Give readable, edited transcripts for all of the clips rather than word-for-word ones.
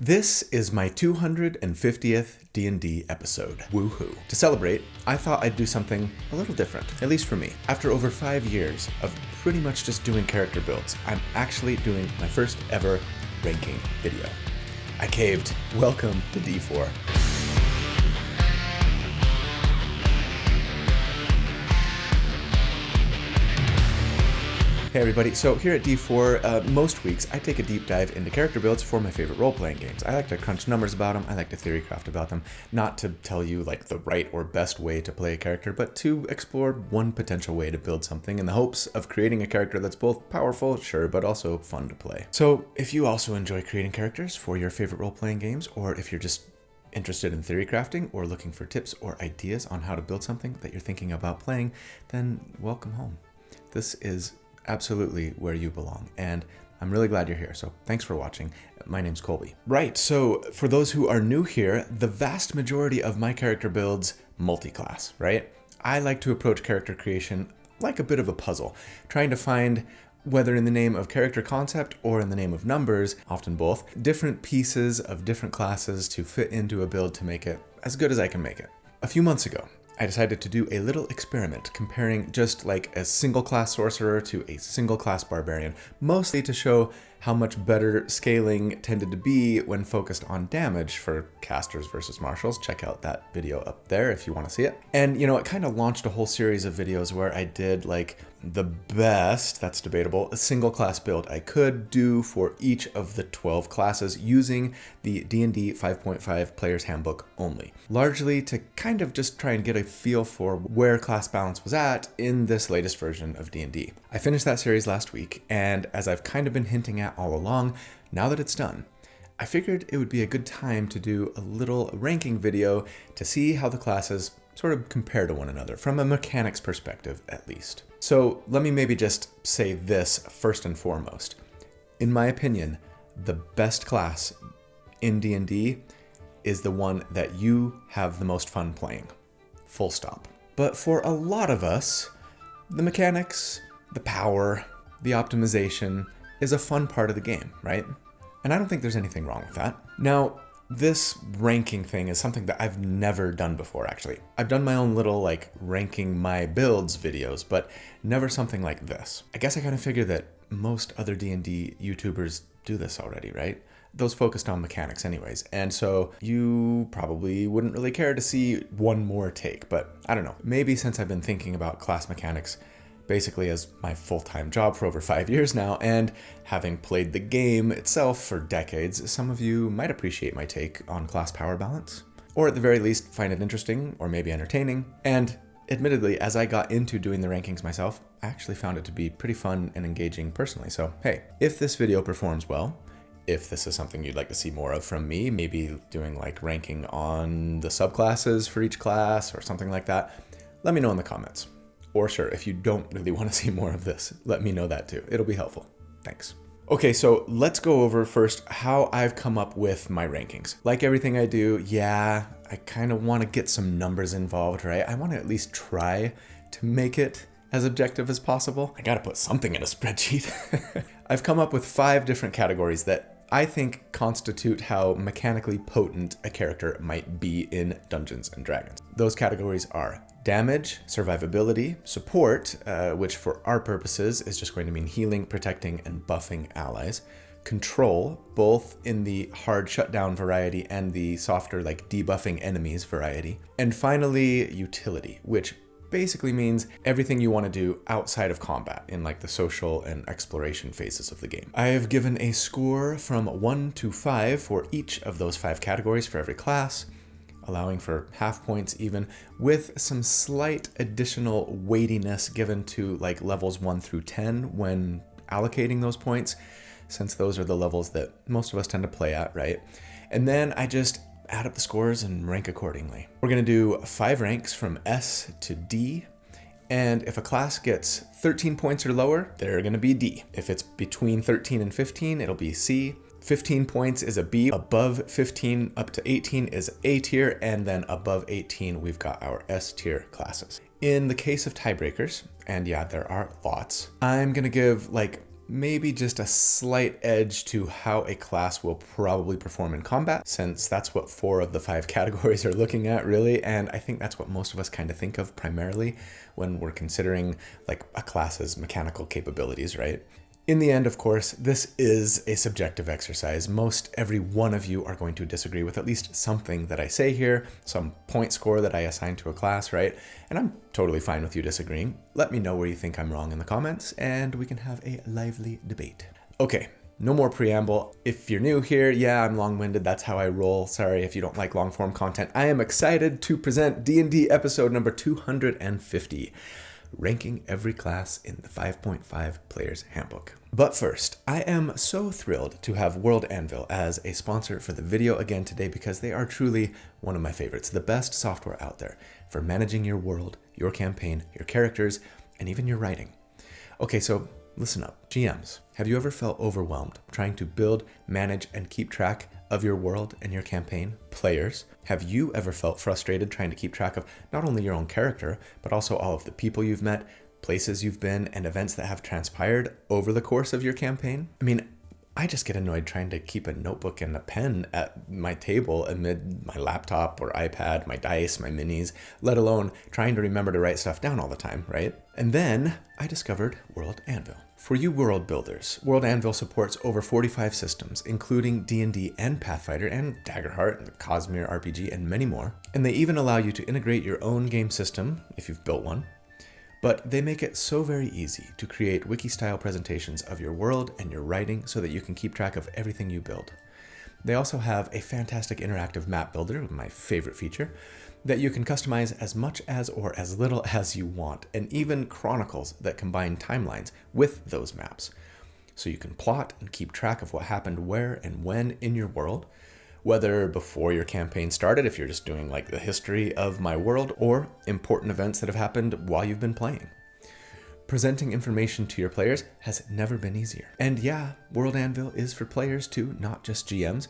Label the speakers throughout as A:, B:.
A: This is my 250th D&D episode. Woohoo. To celebrate, I thought I'd do something a little different, at least for me. After over 5 years of pretty much just doing character builds, I'm actually doing my first ever ranking video. I caved. Welcome to D4. Hey everybody, so here at D4, most weeks I take a deep dive into character builds for my favorite role-playing games. I like to crunch numbers about them, I like to theorycraft about them, not to tell you like the right or best way to play a character, but to explore one potential way to build something in the hopes of creating a character that's both powerful, sure, but also fun to play. So if you also enjoy creating characters for your favorite role-playing games, or if you're just interested in theory crafting or looking for tips or ideas on how to build something that you're thinking about playing, then welcome home. This is absolutely where you belong, and I'm really glad you're here, so thanks for watching. My name's Colby. Right, so for those who are new here, the vast majority of my character builds multi-class, right? I like to approach character creation like a bit of a puzzle, trying to find, whether in the name of character concept or in the name of numbers, often both, different pieces of different classes to fit into a build to make it as good as I can make it. A few months ago, I decided to do a little experiment comparing just like a single class Sorcerer to a single class Barbarian, mostly to show how much better scaling tended to be when focused on damage for casters versus marshals. Check out that video up there if you want to see it. And you know, it kind of launched a whole series of videos where I did like the best, that's debatable, a single class build I could do for each of the 12 classes using the D&D 5.5 Player's Handbook only. Largely to kind of just try and get a feel for where class balance was at in this latest version of D&D. I finished that series last week, and as I've kind of been hinting at all along, now that it's done, I figured it would be a good time to do a little ranking video to see how the classes sort of compare to one another, from a mechanics perspective at least. So let me maybe just say this first and foremost. In my opinion, the best class in D&D is the one that you have the most fun playing. Full stop. But for a lot of us, the mechanics, the power, the optimization is a fun part of the game, right? And I don't think there's anything wrong with that. Now, this ranking thing is something that I've never done before, actually. I've done my own little, like, ranking my builds videos, but never something like this. I guess I kind of figured that most other D&D YouTubers do this already, right? Those focused on mechanics anyways, and so you probably wouldn't really care to see one more take, but I don't know. Maybe since I've been thinking about class mechanics basically as my full-time job for over 5 years now, and having played the game itself for decades, some of you might appreciate my take on class power balance, or at the very least find it interesting or maybe entertaining. And admittedly, as I got into doing the rankings myself, I actually found it to be pretty fun and engaging personally. So hey, if this video performs well, if this is something you'd like to see more of from me, maybe doing like ranking on the subclasses for each class or something like that, let me know in the comments. Or sure, if you don't really want to see more of this, let me know that too. It'll be helpful. Thanks. Okay, so let's go over first how I've come up with my rankings. Like everything I do, yeah, I kind of want to get some numbers involved, right? I want to at least try to make it as objective as possible. I gotta put something in a spreadsheet. I've come up with 5 different categories that I think constitute how mechanically potent a character might be in Dungeons and Dragons. Those categories are damage, survivability, support, which for our purposes is just going to mean healing, protecting, and buffing allies, control, both in the hard shutdown variety and the softer like debuffing enemies variety, and finally utility, which basically means everything you want to do outside of combat in like the social and exploration phases of the game. I have given a score from 1 to 5 for each of those 5 categories for every class, allowing for half points even, with some slight additional weightiness given to like levels 1 through 10 when allocating those points, since those are the levels that most of us tend to play at, right? And then I just add up the scores and rank accordingly. We're gonna do 5 ranks from S to D, and if a class gets 13 points or lower, they're gonna be D. If it's between 13 and 15, it'll be C. 15 points is a B, above 15 up to 18 is A tier, and then above 18 we've got our S tier classes. In the case of tiebreakers, and yeah, there are lots, I'm gonna give like maybe just a slight edge to how a class will probably perform in combat, since that's what 4 of the 5 categories are looking at, really, and I think that's what most of us kind of think of primarily when we're considering like a class's mechanical capabilities, right? In the end, of course, this is a subjective exercise. Most every one of you are going to disagree with at least something that I say here, some point score that I assign to a class, right? And I'm totally fine with you disagreeing. Let me know where you think I'm wrong in the comments, and we can have a lively debate. Okay, no more preamble. If you're new here, yeah, I'm long-winded. That's how I roll. Sorry if you don't like long-form content. I am excited to present D&D episode number 250. Ranking every class in the 5.5 Player's Handbook. But first, I am so thrilled to have World Anvil as a sponsor for the video again today because they are truly one of my favorites, the best software out there for managing your world, your campaign, your characters, and even your writing. Okay, so listen up. GMs, have you ever felt overwhelmed trying to build, manage, and keep track of your world and your campaign? Players, have you ever felt frustrated trying to keep track of not only your own character, but also all of the people you've met, places you've been, and events that have transpired over the course of your campaign? I mean, I just get annoyed trying to keep a notebook and a pen at my table amid my laptop or iPad, my dice, my minis, let alone trying to remember to write stuff down all the time, right? And then I discovered World Anvil. For you world builders, World Anvil supports over 45 systems, including D&D and Pathfinder and Daggerheart and the Cosmere RPG and many more. And they even allow you to integrate your own game system if you've built one. But they make it so very easy to create wiki-style presentations of your world and your writing so that you can keep track of everything you build. They also have a fantastic interactive map builder, my favorite feature, that you can customize as much as or as little as you want, and even chronicles that combine timelines with those maps. So you can plot and keep track of what happened where and when in your world, whether before your campaign started, if you're just doing like the history of my world, or important events that have happened while you've been playing. Presenting information to your players has never been easier. And yeah, World Anvil is for players too, not just GMs.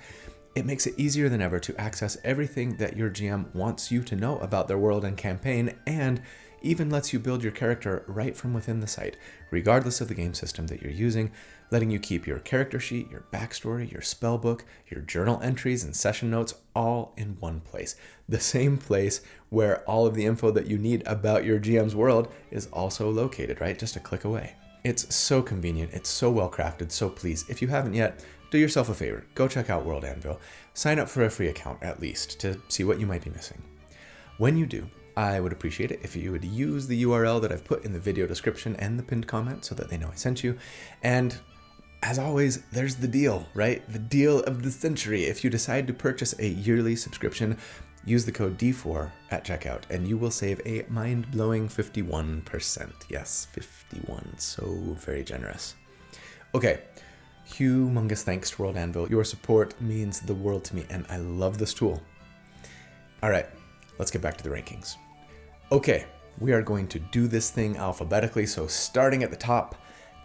A: It makes it easier than ever to access everything that your GM wants you to know about their world and campaign, and even lets you build your character right from within the site, regardless of the game system that you're using, letting you keep your character sheet, your backstory, your spellbook, your journal entries, and session notes all in one place. The same place where all of the info that you need about your GM's world is also located, right? Just a click away. It's so convenient, it's so well crafted, so please, if you haven't yet, do yourself a favor, go check out World Anvil. Sign up for a free account at least to see what you might be missing. When you do, I would appreciate it if you would use the URL that I've put in the video description and the pinned comment so that they know I sent you. And as always, there's the deal, right? The deal of the century. If you decide to purchase a yearly subscription, use the code D4 at checkout and you will save a mind-blowing 51%. Yes, 51. So very generous. Okay. Humongous thanks to World Anvil. Your support means the world to me, and I love this tool. All right, let's get back to the rankings. Okay, we are going to do this thing alphabetically, so starting at the top,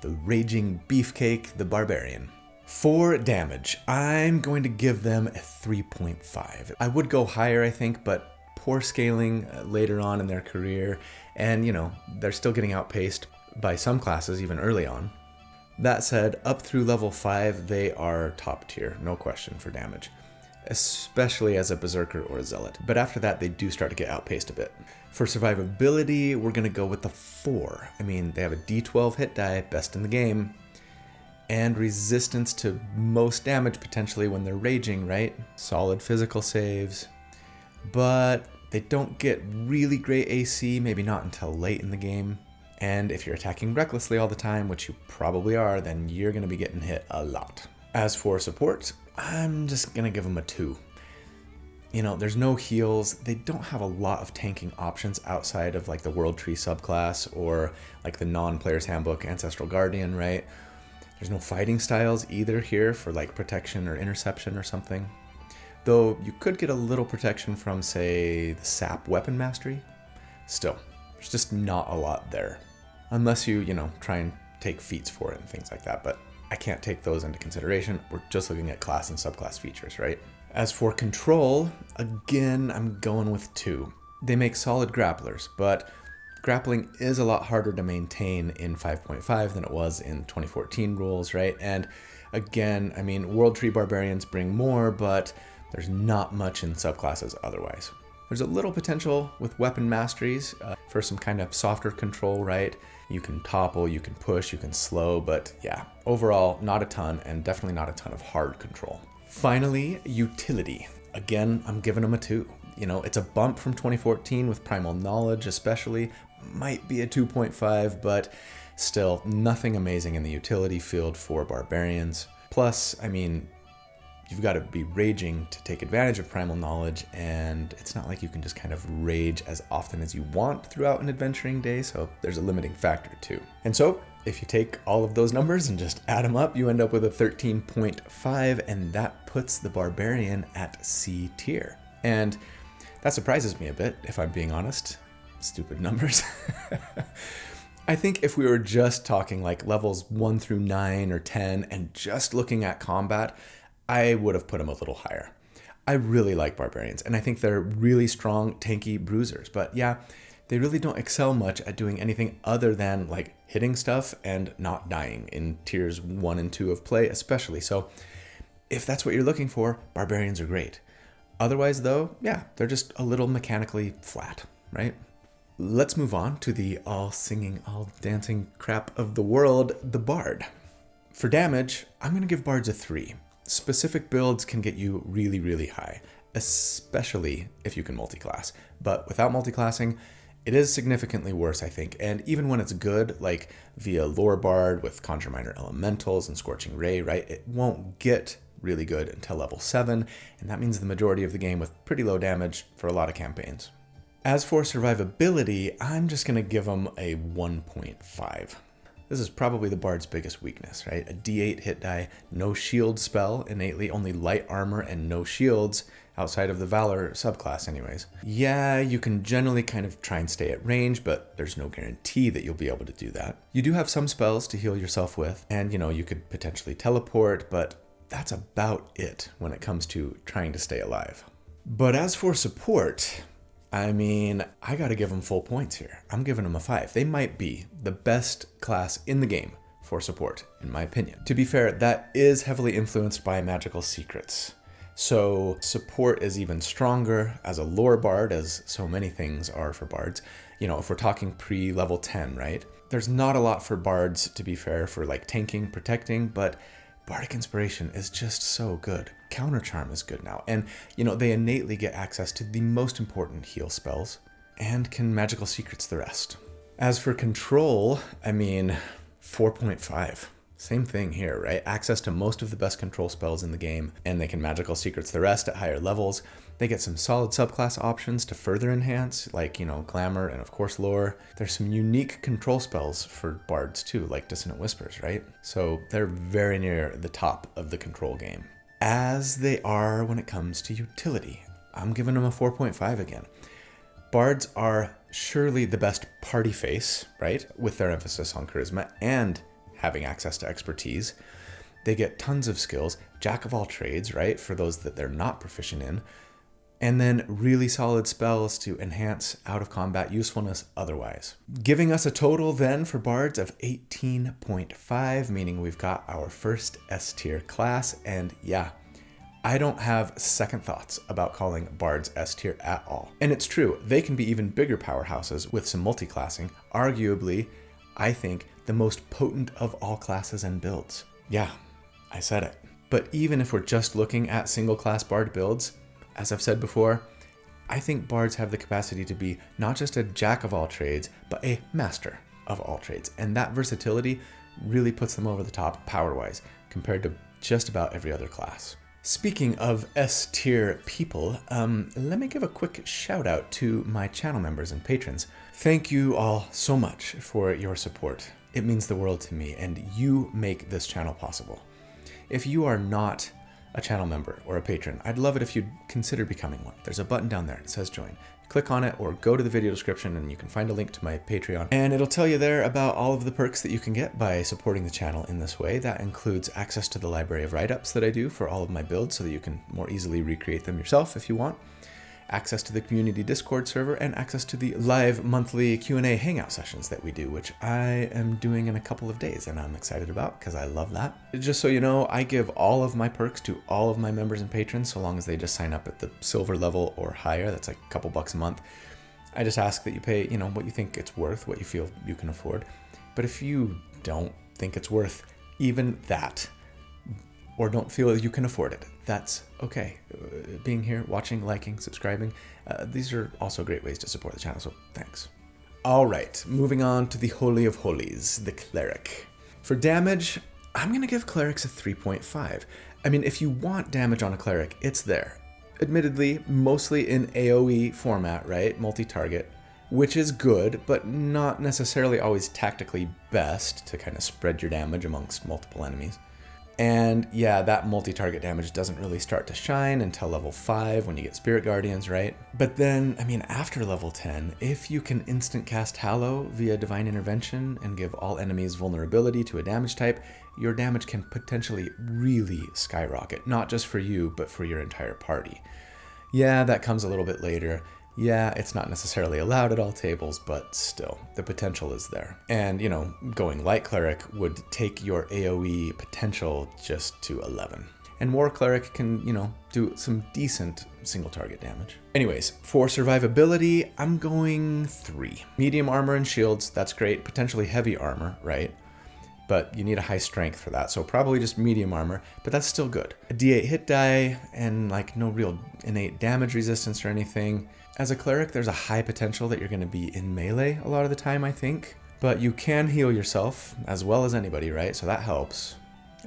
A: the Raging Beefcake, the Barbarian. For damage, I'm going to give them a 3.5. I would go higher, I think, but poor scaling later on in their career, and, you know, they're still getting outpaced by some classes even early on. That said, up through level 5, they are top tier, no question, for damage, especially as a Berserker or a Zealot. But after that, they do start to get outpaced a bit. For survivability, we're going to go with the 4. I mean, they have a D12 hit die, best in the game, and resistance to most damage potentially when they're raging, right? Solid physical saves, but they don't get really great AC, maybe not until late in the game. And if you're attacking recklessly all the time, which you probably are, then you're going to be getting hit a lot. As for support, I'm just going to give them a 2. You know, there's no heals. They don't have a lot of tanking options outside of like the World Tree subclass or like the non-Player's Handbook Ancestral Guardian, right? There's no fighting styles either here for like protection or interception or something. Though you could get a little protection from, say, the Sap Weapon Mastery. Still, there's just not a lot there. Unless you know, try and take feats for it and things like that, but I can't take those into consideration. We're just looking at class and subclass features, right? As for control, again, I'm going with 2. They make solid grapplers, but Grappling is a lot harder to maintain in 5.5 than it was in 2014 rules, right? And again, I mean, World Tree Barbarians bring more, but there's not much in subclasses otherwise. There's a little potential with weapon masteries for some kind of softer control, right? You can topple, you can push, you can slow, but yeah, overall, not a ton, and definitely not a ton of hard control. Finally, utility. Again, I'm giving them a 2. You know, it's a bump from 2014 with Primal Knowledge especially. Might be a 2.5, but still nothing amazing in the utility field for Barbarians. Plus, I mean, you've got to be raging to take advantage of Primal Knowledge, and it's not like you can just kind of rage as often as you want throughout an adventuring day, so there's a limiting factor too. And so, if you take all of those numbers and just add them up, you end up with a 13.5, and that puts the Barbarian at C tier. And that surprises me a bit, if I'm being honest. Stupid numbers. I think if we were just talking like levels 1 through 9 or 10 and just looking at combat, I would have put them a little higher. I really like Barbarians, and I think they're really strong, tanky bruisers. But yeah, they really don't excel much at doing anything other than like hitting stuff and not dying in tiers 1 and 2 of play especially. So if that's what you're looking for, Barbarians are great. Otherwise though, yeah, they're just a little mechanically flat, right? Let's move on to the all singing, all dancing crap of the world, the Bard. For damage, I'm going to give Bards a 3. Specific builds can get you really, really high, especially if you can multiclass. But without multiclassing, it is significantly worse, I think. And even when it's good, like via Lore Bard with Conjure Minor Elementals and Scorching Ray, right, it won't get really good until level 7, and that means the majority of the game with pretty low damage for a lot of campaigns. As for survivability, I'm just going to give them a 1.5. This is probably the Bard's biggest weakness, right? A D8 hit die, no shield spell innately, only light armor and no shields outside of the Valor subclass anyways. Yeah, you can generally kind of try and stay at range, but there's no guarantee that you'll be able to do that. You do have some spells to heal yourself with, and you know, you could potentially teleport, but that's about it when it comes to trying to stay alive. But as for support, I mean, I gotta give them full points here. I'm giving them a 5. They might be the best class in the game for support, in my opinion. To be fair, that is heavily influenced by magical secrets. So support is even stronger as a lore bard, as so many things are for bards. You know, if we're talking pre-level 10, right? There's not a lot for bards, to be fair, for like tanking, protecting, but Bardic Inspiration is just so good. Counter Charm is good now. And, you know, they innately get access to the most important heal spells and can magical secrets the rest. As for control, I mean, 4.5. Same thing here, right? Access to most of the best control spells in the game, and they can magical secrets the rest at higher levels. They get some solid subclass options to further enhance, like, you know, Glamour and of course Lore. There's some unique control spells for bards too, like Dissonant Whispers, right? So they're very near the top of the control game. As they are when it comes to utility. I'm giving them a 4.5 again. Bards are surely the best party face, right? With their emphasis on charisma and having access to expertise. They get tons of skills, jack of all trades, right? For those that they're not proficient in. And then really solid spells to enhance out of combat usefulness otherwise. Giving us a total then for bards of 18.5, meaning we've got our first S tier class. And yeah, I don't have second thoughts about calling bards S tier at all. And it's true, they can be even bigger powerhouses with some multi-classing, arguably, I think, the most potent of all classes and builds. Yeah, I said it. But even if we're just looking at single class bard builds, as I've said before, I think bards have the capacity to be not just a jack of all trades, but a master of all trades. And that versatility really puts them over the top power-wise compared to just about every other class. Speaking of S-tier people, let me give a quick shout out to my channel members and patrons. Thank you all so much for your support. It means the world to me, and you make this channel possible. If you are not a channel member or a patron, I'd love it if you'd consider becoming one. There's a button down there. It says join. Click on it or go to the video description and you can find a link to my Patreon. And it'll tell you there about all of the perks that you can get by supporting the channel in this way. That includes access to the library of write-ups that I do for all of my builds so that you can more easily recreate them yourself if you want. access to the community Discord server, and access to the live monthly Q&A hangout sessions that we do, which I am doing in a couple of days, and I'm excited about because I love that. Just so you know, I give all of my perks to all of my members and patrons, so long as they just sign up at the silver level or higher. That's like a couple bucks a month. I just ask that you pay, what you think it's worth, what you feel you can afford. But if you don't think it's worth even that, or don't feel you can afford it, that's okay. Being here, watching, liking, subscribing, these are also great ways to support the channel, so thanks. All right, moving on to the Holy of Holies, the Cleric. For damage, I'm going to give Clerics a 3.5. I mean, if you want damage on a Cleric, it's there. Admittedly, mostly in AoE format, right? Multi-target, which is good, but not necessarily always tactically best to kind of spread your damage amongst multiple enemies. And yeah, that multi-target damage doesn't really start to shine until level 5 when you get Spirit Guardians, right? But then, after level 10, if you can instant cast Hallow via Divine Intervention and give all enemies vulnerability to a damage type, your damage can potentially really skyrocket, not just for you, but for your entire party. Yeah, that comes a little bit later. Yeah, it's not necessarily allowed at all tables, but still, the potential is there. And, going Light Cleric would take your AoE potential just to 11. And War Cleric can, do some decent single target damage. Anyways, for survivability, I'm going 3. Medium armor and shields, that's great. Potentially heavy armor, right? But you need a high strength for that, so probably just medium armor, but that's still good. A D8 hit die, and no real innate damage resistance or anything. As a Cleric, there's a high potential that you're going to be in melee a lot of the time, I think. But you can heal yourself as well as anybody, right? So that helps.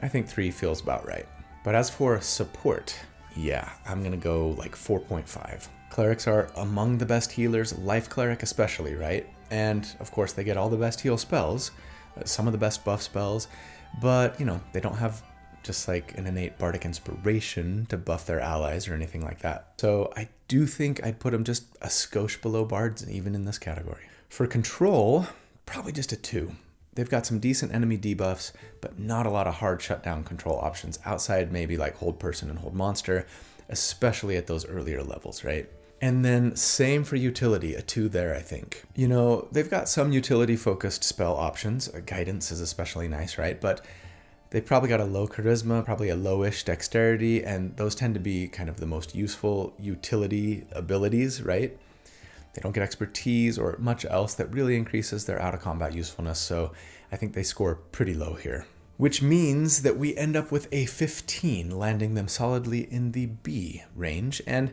A: I think 3 feels about right. But as for support, yeah, I'm going to go 4.5. Clerics are among the best healers, Life Cleric especially, right? And of course they get all the best heal spells, some of the best buff spells, but they don't have just an innate bardic inspiration to buff their allies or anything like that. So I do think I'd put them just a skosh below bards, even in this category. For control, probably just a 2. They've got some decent enemy debuffs, but not a lot of hard shutdown control options outside maybe hold person and hold monster, especially at those earlier levels, right? And then same for utility, a 2 there, I think. They've got some utility-focused spell options. Guidance is especially nice, right? But they've probably got a low charisma, probably a lowish dexterity, and those tend to be kind of the most useful utility abilities, right? They don't get expertise or much else that really increases their out-of-combat usefulness, so I think they score pretty low here. Which means that we end up with a 15, landing them solidly in the B range, and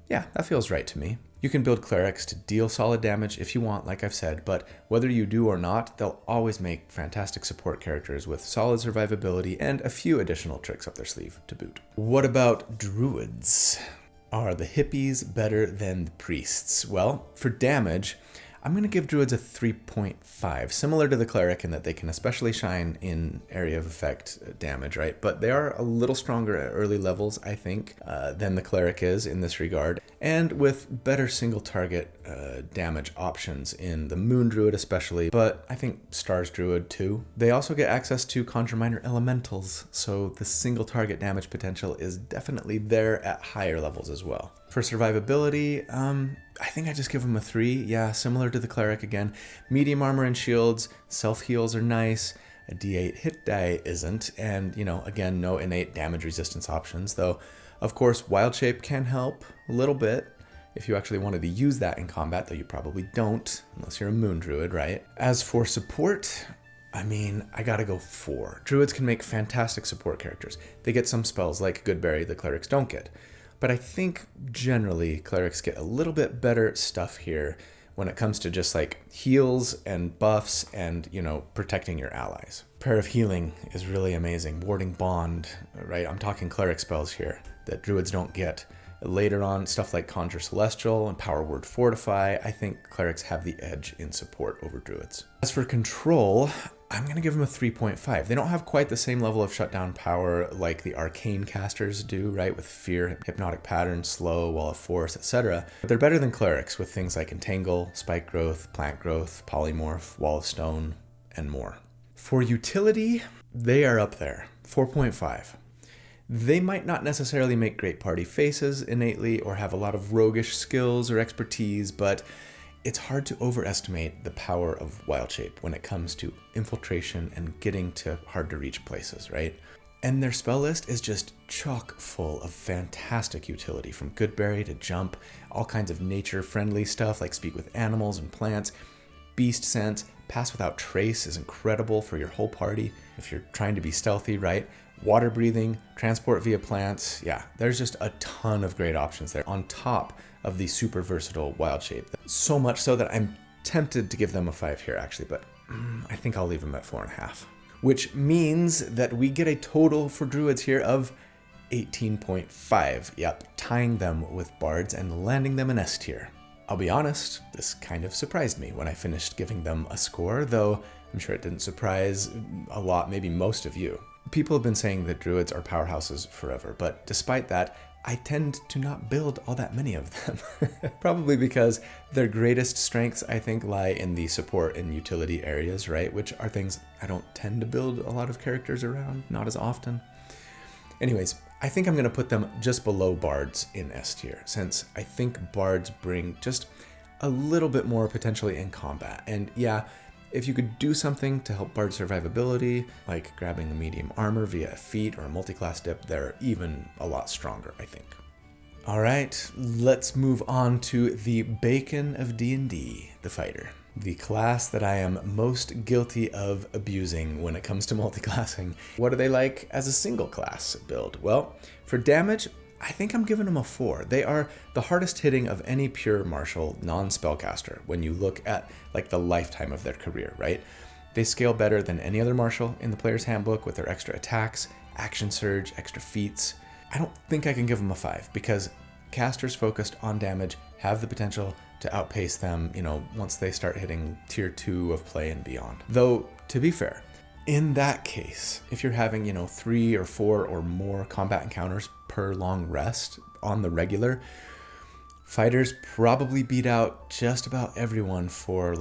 A: yeah, that feels right to me. You can build Clerics to deal solid damage if you want, like I've said, but whether you do or not, they'll always make fantastic support characters with solid survivability and a few additional tricks up their sleeve to boot. What about Druids? Are the hippies better than the priests? Well, for damage, I'm going to give Druids a 3.5, similar to the Cleric in that they can especially shine in area of effect damage, right? But they are a little stronger at early levels, I think, than the Cleric is in this regard, and with better single target damage options in the Moon Druid especially, but I think Stars Druid too. They also get access to Conjure Minor Elementals, so the single target damage potential is definitely there at higher levels as well. For survivability, I think I just give them a 3. Yeah, similar to the Cleric again. Medium armor and shields, self-heals are nice. A D8 hit die isn't. And, again, no innate damage resistance options. Though, of course, Wild Shape can help a little bit if you actually wanted to use that in combat, though you probably don't, unless you're a Moon Druid, right? As for support, I gotta go 4. Druids can make fantastic support characters. They get some spells like Goodberry the Clerics don't get. But I think generally Clerics get a little bit better stuff here when it comes to just heals and buffs and, protecting your allies. Prayer of Healing is really amazing. Warding Bond, right? I'm talking Cleric spells here that Druids don't get. Later on, stuff like Conjure Celestial and Power Word Fortify, I think Clerics have the edge in support over Druids. As for control, I'm going to give them a 3.5. They don't have quite the same level of shutdown power like the Arcane casters do, right? With Fear, Hypnotic Pattern, Slow, Wall of Force, etc. But they're better than Clerics with things like Entangle, Spike Growth, Plant Growth, Polymorph, Wall of Stone, and more. For utility, they are up there, 4.5. They might not necessarily make great party faces innately or have a lot of roguish skills or expertise, but it's hard to overestimate the power of Wild Shape when it comes to infiltration and getting to hard-to-reach places, right? And their spell list is just chock full of fantastic utility, from Goodberry to Jump, all kinds of nature-friendly stuff like Speak with Animals and Plants. Beast Sense, Pass Without Trace is incredible for your whole party if you're trying to be stealthy, right? Water Breathing, Transport via Plants, yeah, there's just a ton of great options there on top of the super versatile Wild Shape. So much so that I'm tempted to give them a 5 here actually, but I think I'll leave them at 4.5. Which means that we get a total for Druids here of 18.5. Yep, tying them with Bards and landing them in S tier. I'll be honest, this kind of surprised me when I finished giving them a score, though I'm sure it didn't surprise a lot, maybe most of you. People have been saying that Druids are powerhouses forever, but despite that, I tend to not build all that many of them. Probably because their greatest strengths, I think, lie in the support and utility areas, right? Which are things I don't tend to build a lot of characters around, not as often. Anyways, I think I'm going to put them just below Bards in S tier, since I think Bards bring just a little bit more potentially in combat. And yeah, if you could do something to help Bard survivability, like grabbing a medium armor via a feat or a multi-class dip, they're even a lot stronger, I think. All right, let's move on to the bacon of D&D, the fighter. The class that I am most guilty of abusing when it comes to multiclassing. What are they like as a single class build? Well, for damage, I think I'm giving them a 4. They are the hardest hitting of any pure martial non-spellcaster when you look at like the lifetime of their career, right? They scale better than any other martial in the player's handbook with their extra attacks, action surge, extra feats. I don't think I can give them a 5 because casters focused on damage have the potential to outpace them, once they start hitting tier 2 of play and beyond. Though, to be fair, in that case, if you're having, 3 or 4 or more combat encounters per long rest on the regular, fighters probably beat out just about everyone for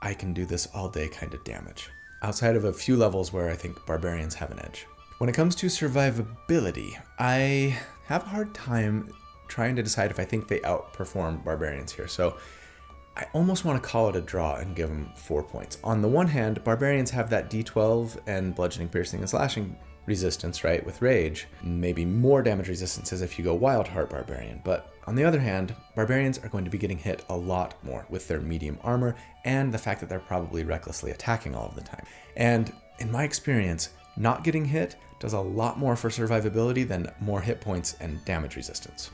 A: I can do this all day kind of damage. Outside of a few levels where I think barbarians have an edge. When it comes to survivability, I have a hard time trying to decide if I think they outperform barbarians here. So I almost want to call it a draw and give them 4 points. On the one hand, barbarians have that D12 and bludgeoning, piercing, and slashing resistance, right, with rage. Maybe more damage resistances if you go Wild Heart Barbarian. But on the other hand, barbarians are going to be getting hit a lot more with their medium armor and the fact that they're probably recklessly attacking all of the time. And in my experience, not getting hit does a lot more for survivability than more hit points and damage resistance.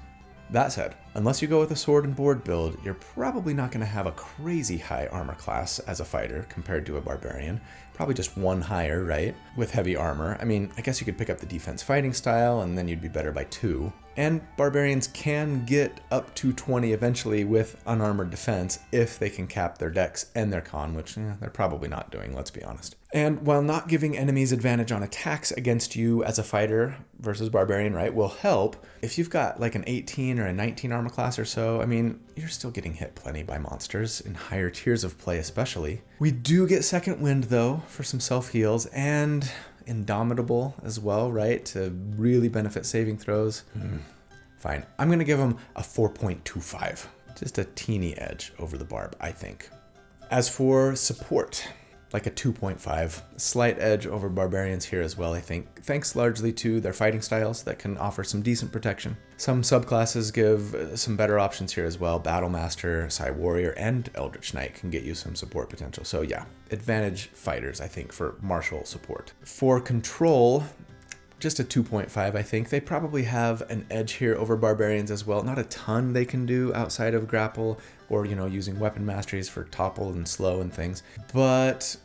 A: That said, unless you go with a sword and board build, you're probably not going to have a crazy high armor class as a fighter compared to a barbarian. Probably just one higher, right? With heavy armor. I mean, I guess you could pick up the defense fighting style and then you'd be better by 2. And barbarians can get up to 20 eventually with unarmored defense if they can cap their dex and their con, which they're probably not doing, let's be honest. And while not giving enemies advantage on attacks against you as a fighter versus barbarian, right, will help, if you've got like an 18 or a 19 armor class or so, I mean, you're still getting hit plenty by monsters, in higher tiers of play especially. We do get Second Wind though, for some self-heals, and Indomitable as well, right, to really benefit saving throws. Fine, I'm going to give them a 4.25. Just a teeny edge over the barb, I think. As for support, like a 2.5. Slight edge over barbarians here as well, I think, thanks largely to their fighting styles that can offer some decent protection. Some subclasses give some better options here as well. Battlemaster, Psy Warrior, and Eldritch Knight can get you some support potential. So yeah, advantage fighters, I think, for martial support. For control, just a 2.5, I think. They probably have an edge here over barbarians as well. Not a ton they can do outside of grapple or, using weapon masteries for topple and slow and things. But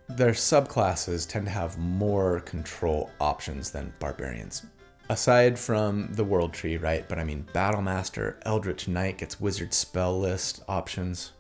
A: their subclasses tend to have more control options than barbarians. Aside from the world tree, right? But I mean, Battlemaster, Eldritch Knight gets wizard spell list options.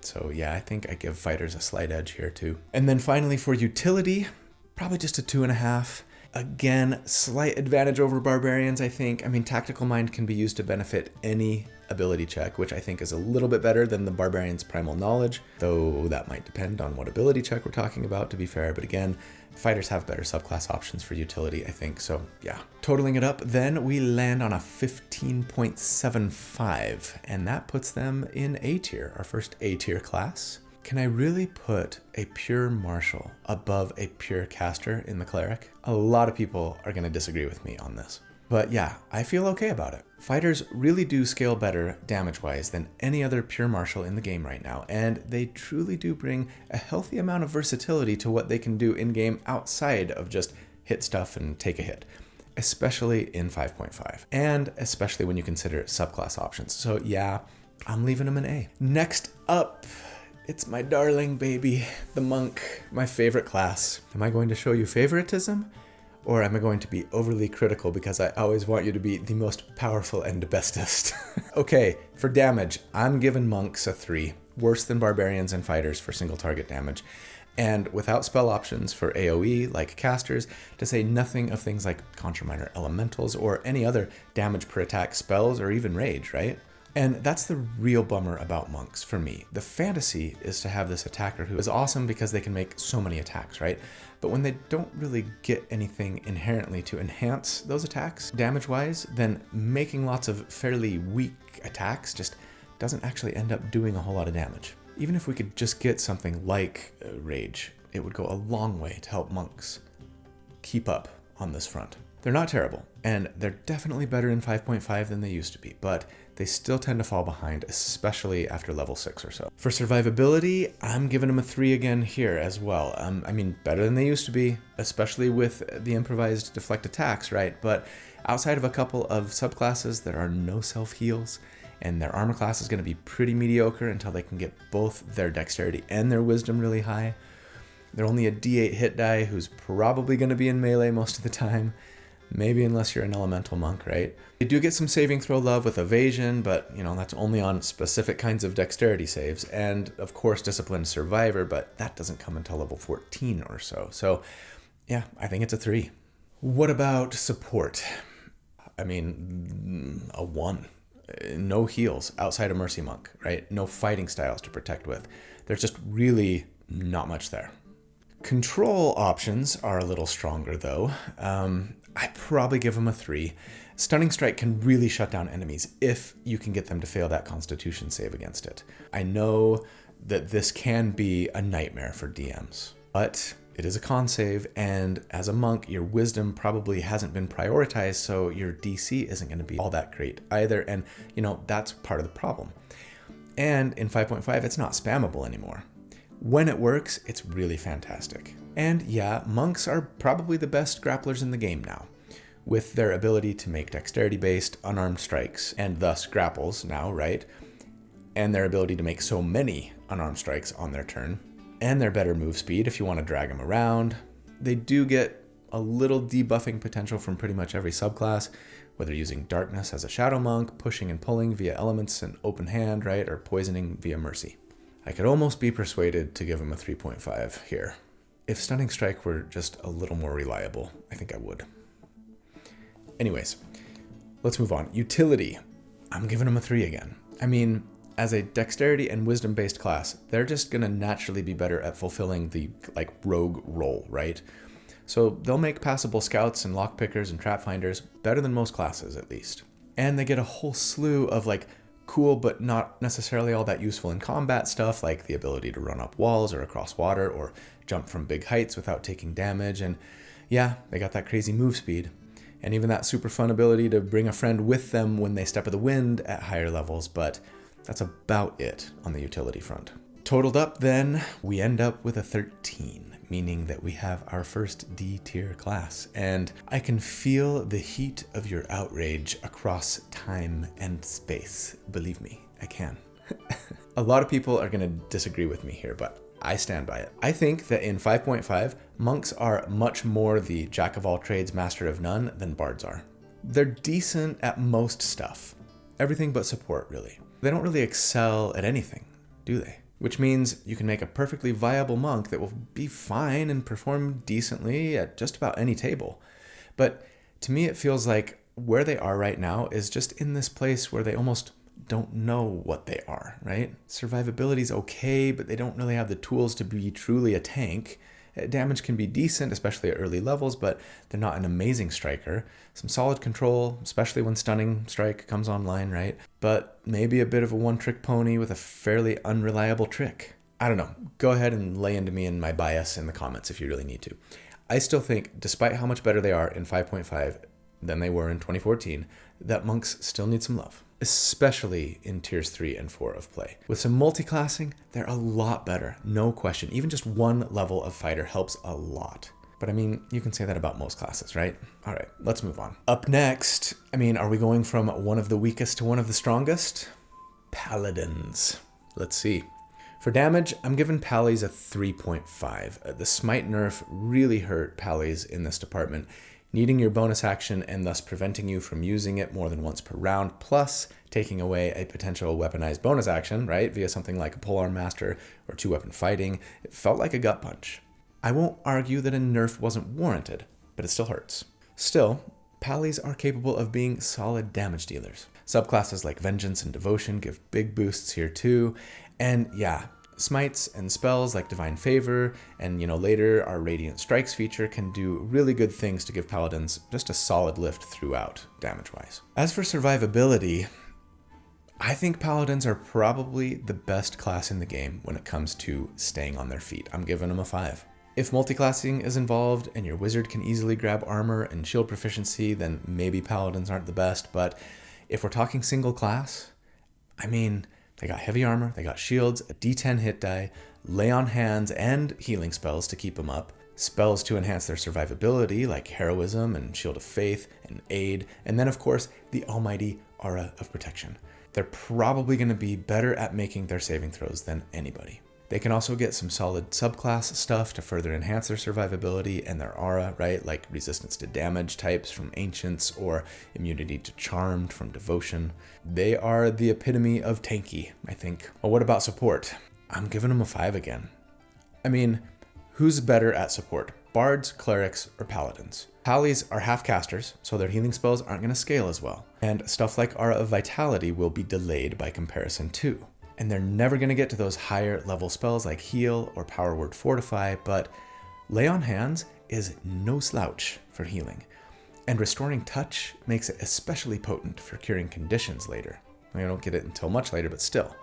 A: So yeah, I think I give fighters a slight edge here too. And then finally for utility, probably just a 2.5. Again, slight advantage over Barbarians, I think. I mean, Tactical Mind can be used to benefit any ability check, which I think is a little bit better than the Barbarian's Primal Knowledge, though that might depend on what ability check we're talking about, to be fair. But again, fighters have better subclass options for utility, I think. So yeah, totaling it up, then we land on a 15.75, and that puts them in A tier, our first A tier class. Can I really put a pure martial above a pure caster in the Cleric? A lot of people are going to disagree with me on this. But yeah, I feel okay about it. Fighters really do scale better damage-wise than any other pure martial in the game right now, and they truly do bring a healthy amount of versatility to what they can do in-game outside of just hit stuff and take a hit, especially in 5.5, and especially when you consider subclass options. So yeah, I'm leaving them an A. Next up, it's my darling baby, the monk, my favorite class. Am I going to show you favoritism? Or am I going to be overly critical because I always want you to be the most powerful and bestest? Okay, for damage, I'm giving monks a 3. Worse than barbarians and fighters for single target damage. And without spell options for AoE, like casters, to say nothing of things like Conjure Minor Elementals or any other damage per attack spells or even rage, right? And that's the real bummer about monks for me. The fantasy is to have this attacker who is awesome because they can make so many attacks, right? But when they don't really get anything inherently to enhance those attacks damage-wise, then making lots of fairly weak attacks just doesn't actually end up doing a whole lot of damage. Even if we could just get something like rage, it would go a long way to help monks keep up on this front. They're not terrible, and they're definitely better in 5.5 than they used to be, but they still tend to fall behind, especially after level 6 or so. For survivability, I'm giving them a 3 again here as well. I mean, better than they used to be, especially with the improvised deflect attacks, right? But outside of a couple of subclasses that are no self-heals, and their armor class is going to be pretty mediocre until they can get both their dexterity and their wisdom really high. They're only a D8 hit die who's probably going to be in melee most of the time. Maybe unless you're an elemental monk, right? They do get some saving throw love with evasion, but that's only on specific kinds of dexterity saves. And of course, disciplined survivor, but that doesn't come until level 14 or so. So yeah, I think it's a 3. What about support? I mean, a 1. No heals outside of Mercy Monk, right? No fighting styles to protect with. There's just really not much there. Control options are a little stronger though. I probably give them a 3. Stunning Strike can really shut down enemies if you can get them to fail that Constitution save against it. I know that this can be a nightmare for DMs, but it is a con save, and as a monk, your wisdom probably hasn't been prioritized, so your DC isn't going to be all that great either, and that's part of the problem. And in 5.5, it's not spammable anymore. When it works, it's really fantastic. And yeah, monks are probably the best grapplers in the game now, with their ability to make dexterity-based unarmed strikes, and thus grapples now, right? And their ability to make so many unarmed strikes on their turn, and their better move speed if you want to drag them around. They do get a little debuffing potential from pretty much every subclass, whether using darkness as a shadow monk, pushing and pulling via elements and open hand, right? Or poisoning via mercy. I could almost be persuaded to give him a 3.5 here. If Stunning Strike were just a little more reliable, I think I would. Anyways, let's move on. Utility. I'm giving him a 3 again. I mean, as a dexterity and wisdom based class, they're just gonna naturally be better at fulfilling the rogue role, right? So they'll make passable scouts and lockpickers and trap finders better than most classes at least. And they get a whole slew of cool but not necessarily all that useful in combat stuff, like the ability to run up walls or across water or jump from big heights without taking damage. And yeah, they got that crazy move speed. And even that super fun ability to bring a friend with them when they step of the wind at higher levels, but that's about it on the utility front. Totaled up then, we end up with a 13, meaning that we have our first D tier class. And I can feel the heat of your outrage across time and space. Believe me, I can. A lot of people are gonna disagree with me here, but I stand by it. I think that in 5.5, monks are much more the jack of all trades, master of none than bards are. They're decent at most stuff. Everything but support, really. They don't really excel at anything, do they? Which means you can make a perfectly viable monk that will be fine and perform decently at just about any table. But to me, it feels like where they are right now is just in this place where they almost don't know what they are, right? Survivability is okay, but they don't really have the tools to be truly a tank. Damage can be decent, especially at early levels, but they're not an amazing striker. Some solid control, especially when Stunning Strike comes online, right? But maybe a bit of a one-trick pony with a fairly unreliable trick. I don't know. Go ahead and lay into me and my bias in the comments if you really need to. I still think, despite how much better they are in 5.5 than they were in 2014, that monks still need some love, especially in tiers 3 and 4 of play. With some multi-classing, they're a lot better, no question. Even just one level of fighter helps a lot. But I mean, you can say that about most classes, right? All right, let's move on. Up next, are we going from one of the weakest to one of the strongest? Paladins. Let's see. For damage, I'm giving Pallies a 3.5. The Smite nerf really hurt Pallies in this department, needing your bonus action and thus preventing you from using it more than once per round, plus taking away a potential weaponized bonus action, right, via something like a polearm master or 2-weapon fighting. It felt like a gut punch. I won't argue that a nerf wasn't warranted, but it still hurts. Still, Pallies are capable of being solid damage dealers. Subclasses like Vengeance and Devotion give big boosts here too, and yeah, smites and spells like Divine Favor and, later our Radiant Strikes feature can do really good things to give Paladins just a solid lift throughout, damage-wise. As for survivability, I think Paladins are probably the best class in the game when it comes to staying on their feet. I'm giving them a 5. If multiclassing is involved and your wizard can easily grab armor and shield proficiency, then maybe Paladins aren't the best, but if we're talking single class, they got heavy armor, they got shields, a D10 hit die, lay on hands, and healing spells to keep them up, spells to enhance their survivability like Heroism and Shield of Faith and Aid, and then of course the almighty Aura of Protection. They're probably going to be better at making their saving throws than anybody. They can also get some solid subclass stuff to further enhance their survivability and their aura, right? Like resistance to damage types from Ancients or immunity to Charmed from Devotion. They are the epitome of tanky, I think. Well, what about support? I'm giving them a 5 again. Who's better at support? Bards, Clerics, or Paladins? Pallies are half-casters, so their healing spells aren't going to scale as well. And stuff like Aura of Vitality will be delayed by comparison too. And they're never going to get to those higher level spells like Heal or Power Word Fortify, but Lay on Hands is no slouch for healing. And Restoring Touch makes it especially potent for curing conditions later. I don't get it until much later, but still.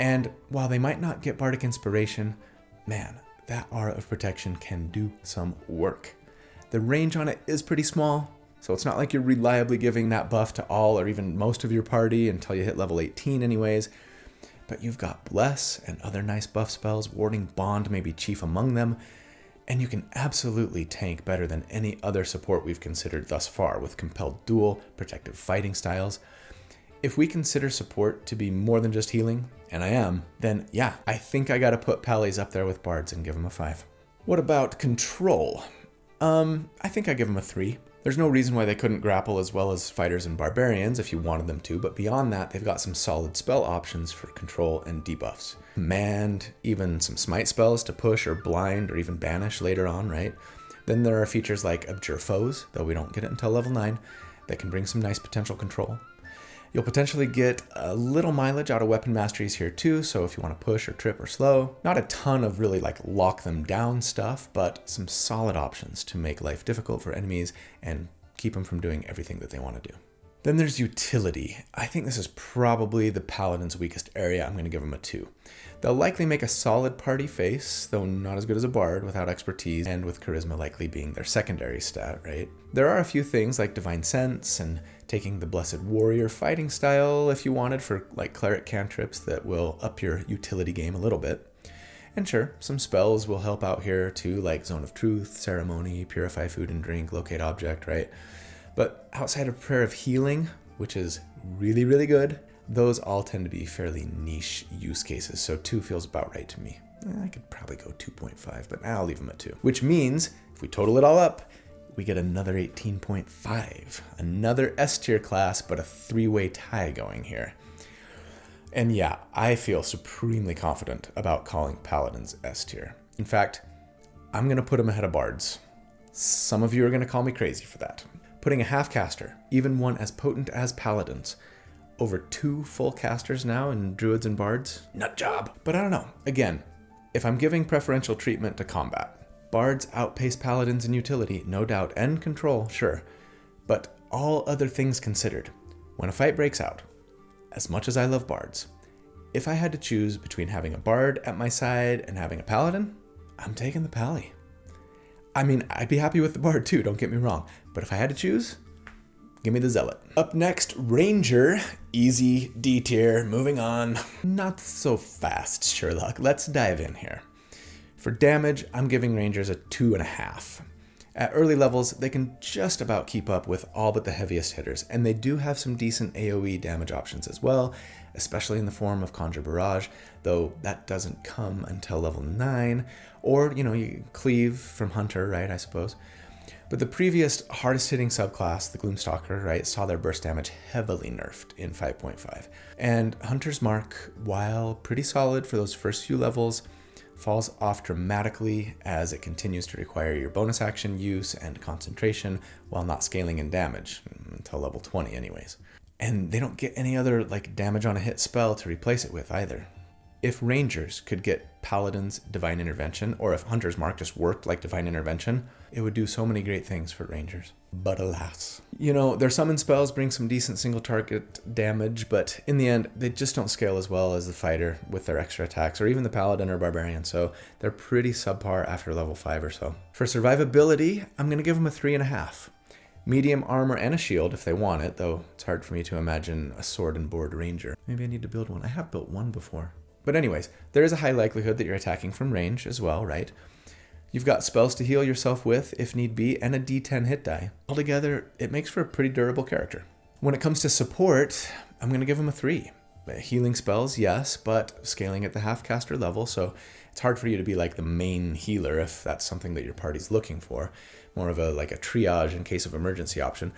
A: And while they might not get Bardic Inspiration, man, that Aura of Protection can do some work. The range on it is pretty small, so it's not like you're reliably giving that buff to all or even most of your party until you hit level 18 anyways. But you've got Bless and other nice buff spells, Warding Bond may be chief among them, and you can absolutely tank better than any other support we've considered thus far with Compelled Duel, Protective Fighting styles. If we consider support to be more than just healing, and I am, then yeah, I think I gotta put Pallies up there with Bards and give them a 5. What about Control? I think I give them a 3. There's no reason why they couldn't grapple as well as fighters and barbarians if you wanted them to, but beyond that, they've got some solid spell options for control and debuffs. Command, even some smite spells to push or blind or even banish later on, right? Then there are features like Abjure Foes, though we don't get it until level 9, that can bring some nice potential control. You'll potentially get a little mileage out of weapon masteries here too, so if you want to push or trip or slow, not a ton of really lock them down stuff, but some solid options to make life difficult for enemies and keep them from doing everything that they want to do. Then there's utility. I think this is probably the Paladin's weakest area. I'm going to give them a 2. They'll likely make a solid party face, though not as good as a bard without expertise, and with charisma likely being their secondary stat, right? There are a few things like Divine Sense and taking the Blessed Warrior fighting style if you wanted for cleric cantrips that will up your utility game a little bit. And sure, some spells will help out here too, like Zone of Truth, Ceremony, Purify Food and Drink, Locate Object, right? But outside of Prayer of Healing, which is really, really good, those all tend to be fairly niche use cases, so 2 feels about right to me. I could probably go 2.5, but I'll leave them at 2. Which means, if we total it all up, we get another 18.5. Another S-tier class, but a 3-way tie going here. And yeah, I feel supremely confident about calling Paladins S-tier. In fact, I'm going to put them ahead of Bards. Some of you are going to call me crazy for that. Putting a half caster, even one as potent as Paladins, over 2 full casters now in Druids and Bards? Nut job. But I don't know. Again, if I'm giving preferential treatment to combat, Bards outpace Paladins in utility, no doubt, and control, sure. But all other things considered, when a fight breaks out, as much as I love Bards, if I had to choose between having a Bard at my side and having a Paladin, I'm taking the Pally. I mean, I'd be happy with the Bard too, don't get me wrong. But if I had to choose, give me the Zealot. Up next, Ranger. Easy, D tier, moving on. Not so fast, Sherlock. Let's dive in here. For damage, I'm giving Rangers a 2.5. At early levels, they can just about keep up with all but the heaviest hitters, and they do have some decent AoE damage options as well, especially in the form of Conjure Barrage, though that doesn't come until level 9, or, you cleave from Hunter, right, I suppose. But the previous hardest hitting subclass, the Gloomstalker, right, saw their burst damage heavily nerfed in 5.5. And Hunter's Mark, while pretty solid for those first few levels, falls off dramatically as it continues to require your bonus action use and concentration while not scaling in damage, until level 20 anyways. And they don't get any other damage on a hit spell to replace it with either. If Rangers could get Paladin's Divine Intervention, or if Hunter's Mark just worked like Divine Intervention, it would do so many great things for Rangers. But alas. Their summon spells bring some decent single target damage, but in the end, they just don't scale as well as the fighter with their extra attacks, or even the Paladin or Barbarian, so they're pretty subpar after level 5 or so. For survivability, I'm going to give them a 3.5. Medium armor and a shield if they want it, though it's hard for me to imagine a sword and board ranger. Maybe I need to build one. I have built one before. But anyways, there is a high likelihood that you're attacking from range as well, right? You've got spells to heal yourself with, if need be, and a d10 hit die. Altogether, it makes for a pretty durable character. When it comes to support, I'm going to give him a 3. Healing spells, yes, but scaling at the half-caster level, so it's hard for you to be the main healer if that's something that your party's looking for. More of a triage in case of emergency option.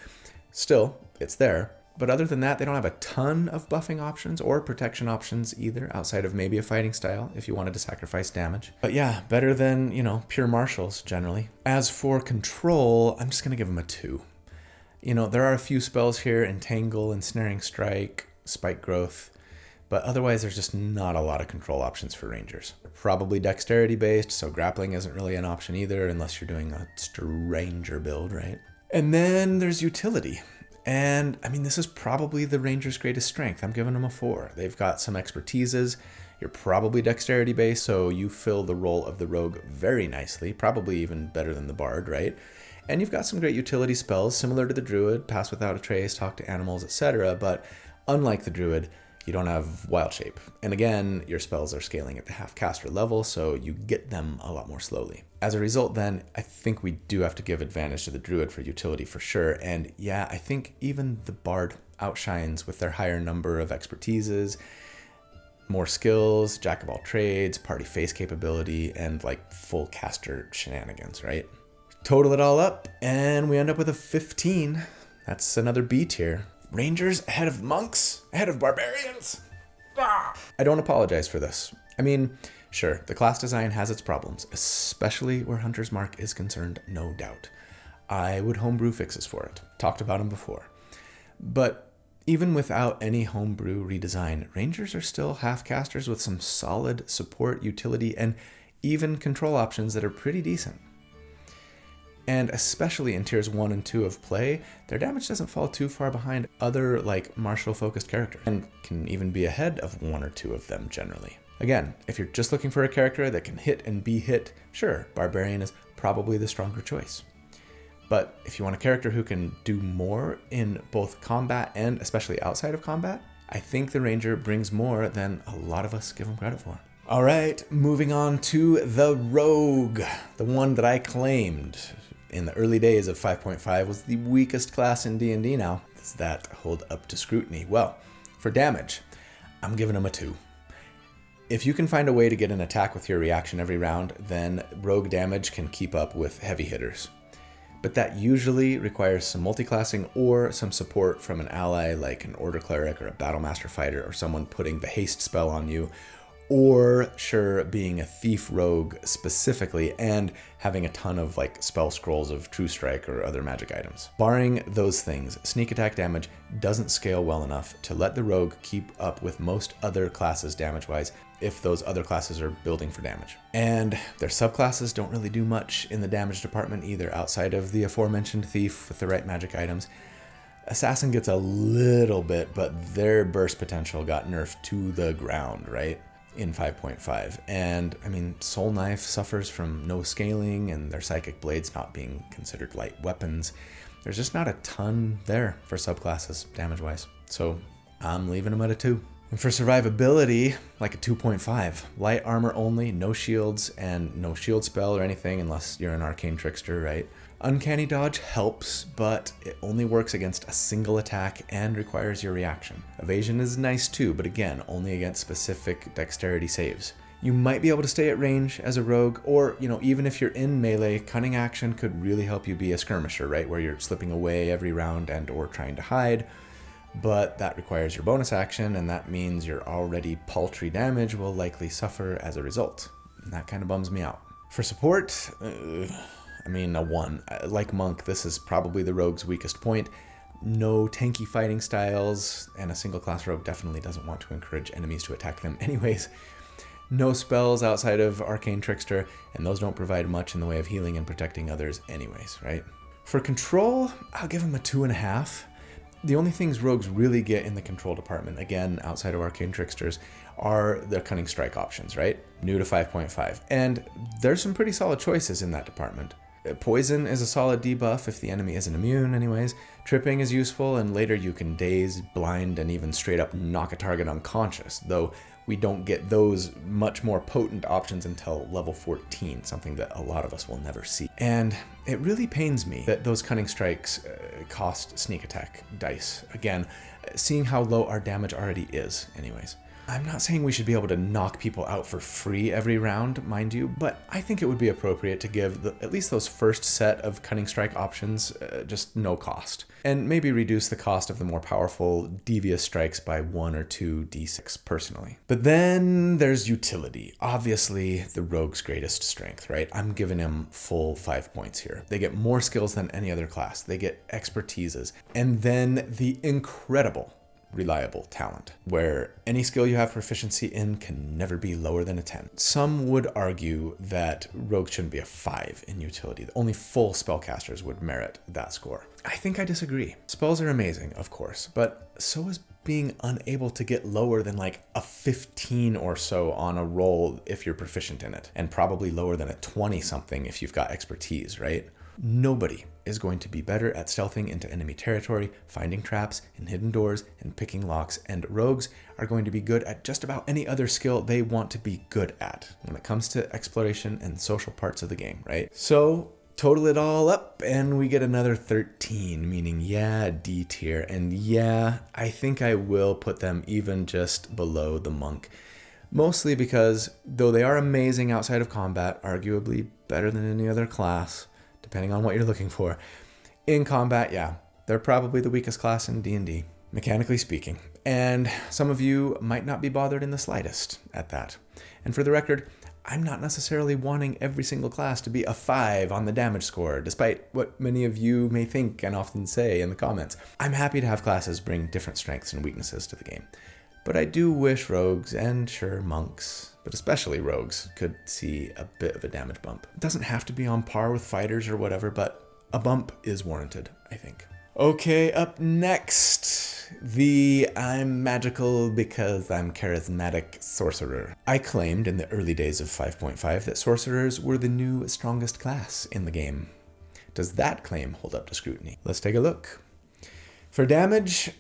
A: Still, it's there. But other than that, they don't have a ton of buffing options or protection options either, outside of maybe a fighting style if you wanted to sacrifice damage. But yeah, better than, pure martials generally. As for control, I'm just going to give them a 2. There are a few spells here, Entangle, Ensnaring Strike, Spike Growth, but otherwise there's just not a lot of control options for Rangers. Probably dexterity based, so grappling isn't really an option either unless you're doing a stranger build, right? And then there's utility. And this is probably the Ranger's greatest strength. I'm giving them a 4. They've got some expertises. You're probably dexterity based, so you fill the role of the rogue very nicely, probably even better than the bard, right? And you've got some great utility spells similar to the Druid, Pass Without a Trace, Talk to Animals, etc. But unlike the Druid, you don't have Wild Shape. And again, your spells are scaling at the half-caster level, so you get them a lot more slowly. As a result, then, I think we do have to give advantage to the Druid for utility for sure. And yeah, I think even the Bard outshines with their higher number of expertises, more skills, jack of all trades, party face capability, and full caster shenanigans, right? Total it all up, and we end up with a 15. That's another B tier. Rangers ahead of monks, ahead of barbarians. I don't apologize for this. Sure, the class design has its problems, especially where Hunter's Mark is concerned, no doubt. I would homebrew fixes for it. Talked about them before. But even without any homebrew redesign, Rangers are still half-casters with some solid support, utility, and even control options that are pretty decent. And especially in tiers 1 and 2 of play, their damage doesn't fall too far behind other martial-focused characters, and can even be ahead of 1 or 2 of them generally. Again, if you're just looking for a character that can hit and be hit, sure, Barbarian is probably the stronger choice. But if you want a character who can do more in both combat and especially outside of combat, I think the Ranger brings more than a lot of us give him credit for. All right, moving on to the Rogue, the one that I claimed in the early days of 5.5 was the weakest class in D&D now. Does that hold up to scrutiny? Well, for damage, I'm giving him a 2. If you can find a way to get an attack with your reaction every round, then rogue damage can keep up with heavy hitters. But that usually requires some multiclassing or some support from an ally like an Order Cleric or a Battlemaster Fighter or someone putting the haste spell on you, or sure, being a thief rogue specifically and having a ton of like spell scrolls of True Strike or other magic items. Barring those things, sneak attack damage doesn't scale well enough to let the rogue keep up with most other classes damage-wise if those other classes are building for damage. And their subclasses don't really do much in the damage department either, outside of the aforementioned thief with the right magic items. Assassin gets a little bit, but their burst potential got nerfed to the ground, right? In 5.5. And I mean, Soul Knife suffers from no scaling and their Psychic Blades not being considered light weapons. There's just not a ton there for subclasses damage-wise. So I'm leaving them at a 2. And for survivability, like a 2.5. Light armor only, no shields, and no shield spell or anything unless you're an Arcane Trickster, right? Uncanny Dodge helps, but it only works against a single attack and requires your reaction. Evasion is nice too, but again, only against specific dexterity saves. You might be able to stay at range as a rogue, or, even if you're in melee, Cunning Action could really help you be a skirmisher, right? Where you're slipping away every round and or trying to hide. But that requires your bonus action, and that means your already paltry damage will likely suffer as a result. And that kind of bums me out. For support, a 1. Like Monk, this is probably the rogue's weakest point. No tanky fighting styles, and a single class rogue definitely doesn't want to encourage enemies to attack them anyways. No spells outside of Arcane Trickster, and those don't provide much in the way of healing and protecting others anyways, right? For control, I'll give him a 2.5. The only things rogues really get in the control department, again, outside of Arcane Tricksters, are the Cunning Strike options, right? New to 5.5. And there's some pretty solid choices in that department. Poison is a solid debuff if the enemy isn't immune anyways. Tripping is useful, and later you can daze, blind, and even straight up knock a target unconscious, though we don't get those much more potent options until level 14, something that a lot of us will never see. And it really pains me that those Cunning Strikes cost sneak attack dice. Again, seeing how low our damage already is anyways. I'm not saying we should be able to knock people out for free every round, mind you, but I think it would be appropriate to give at least those first set of Cunning Strike options just no cost. And maybe reduce the cost of the more powerful Devious Strikes by 1 or 2 d6 personally. But then there's utility. Obviously, the rogue's greatest strength, right? I'm giving him full 5 points here. They get more skills than any other class. They get expertises. And then the incredible reliable talent, where any skill you have proficiency in can never be lower than a 10. Some would argue that rogue shouldn't be a 5 in utility. Only full spellcasters would merit that score. I think I disagree. Spells are amazing, of course, but so is being unable to get lower than like a 15 or so on a roll if you're proficient in it, and probably lower than a 20 something if you've got expertise, right? Nobody is going to be better at stealthing into enemy territory, finding traps and hidden doors, and picking locks, and rogues are going to be good at just about any other skill they want to be good at when it comes to exploration and social parts of the game, right? So total it all up and we get another 13, meaning yeah, D tier, and yeah, I think I will put them even just below the Monk. Mostly because, though they are amazing outside of combat, arguably better than any other class, depending on what you're looking for. In combat, yeah, they're probably the weakest class in D&D, mechanically speaking. And some of you might not be bothered in the slightest at that. And for the record, I'm not necessarily wanting every single class to be a 5 on the damage score, despite what many of you may think and often say in the comments. I'm happy to have classes bring different strengths and weaknesses to the game. But I do wish rogues, and sure, monks, but especially rogues, could see a bit of a damage bump. It doesn't have to be on par with fighters or whatever, but a bump is warranted, I think. Okay, up next, the I'm magical because I'm charismatic Sorcerer. I claimed in the early days of 5.5 that Sorcerers were the new strongest class in the game. Does that claim hold up to scrutiny? Let's take a look. For damage,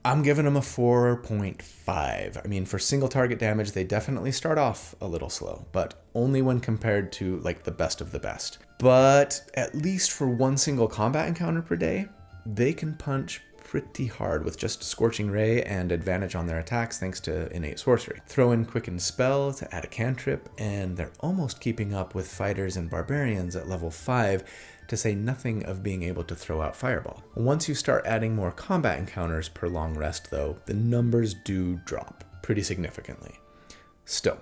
A: I'm giving them a 4.5. I mean, for single target damage, they definitely start off a little slow, but only when compared to like the best of the best. But at least for one single combat encounter per day, they can punch pretty hard with just Scorching Ray and advantage on their attacks thanks to innate sorcery. Throw in Quicken Spell to add a cantrip, and they're almost keeping up with fighters and barbarians at level 5, to say nothing of being able to throw out Fireball. Once you start adding more combat encounters per long rest though, the numbers do drop pretty significantly. Still,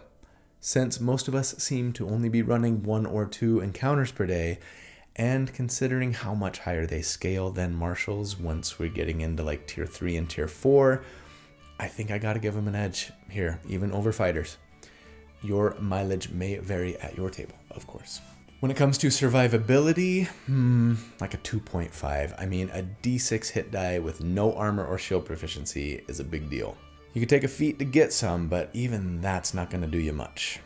A: since most of us seem to only be running 1 or 2 encounters per day, and considering how much higher they scale than marshals once we're getting into like tier 3 and tier 4, I think I gotta give them an edge here, even over fighters. Your mileage may vary at your table, of course. When it comes to survivability, like a 2.5. I mean, a d6 hit die with no armor or shield proficiency is a big deal. You could take a feat to get some, but even that's not going to do you much.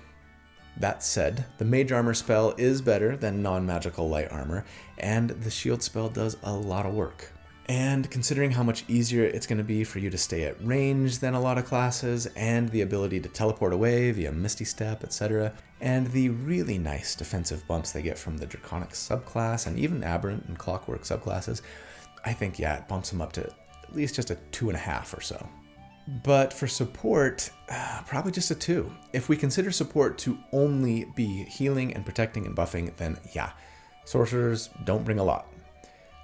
A: That said, the mage armor spell is better than non-magical light armor, and the shield spell does a lot of work. And considering how much easier it's going to be for you to stay at range than a lot of classes, and the ability to teleport away via Misty Step, etc., and the really nice defensive bumps they get from the Draconic subclass and even Aberrant and Clockwork subclasses, I think, yeah, it bumps them up to at least just a 2.5 or so. But for support, probably just a 2. If we consider support to only be healing and protecting and buffing, then yeah, sorcerers don't bring a lot.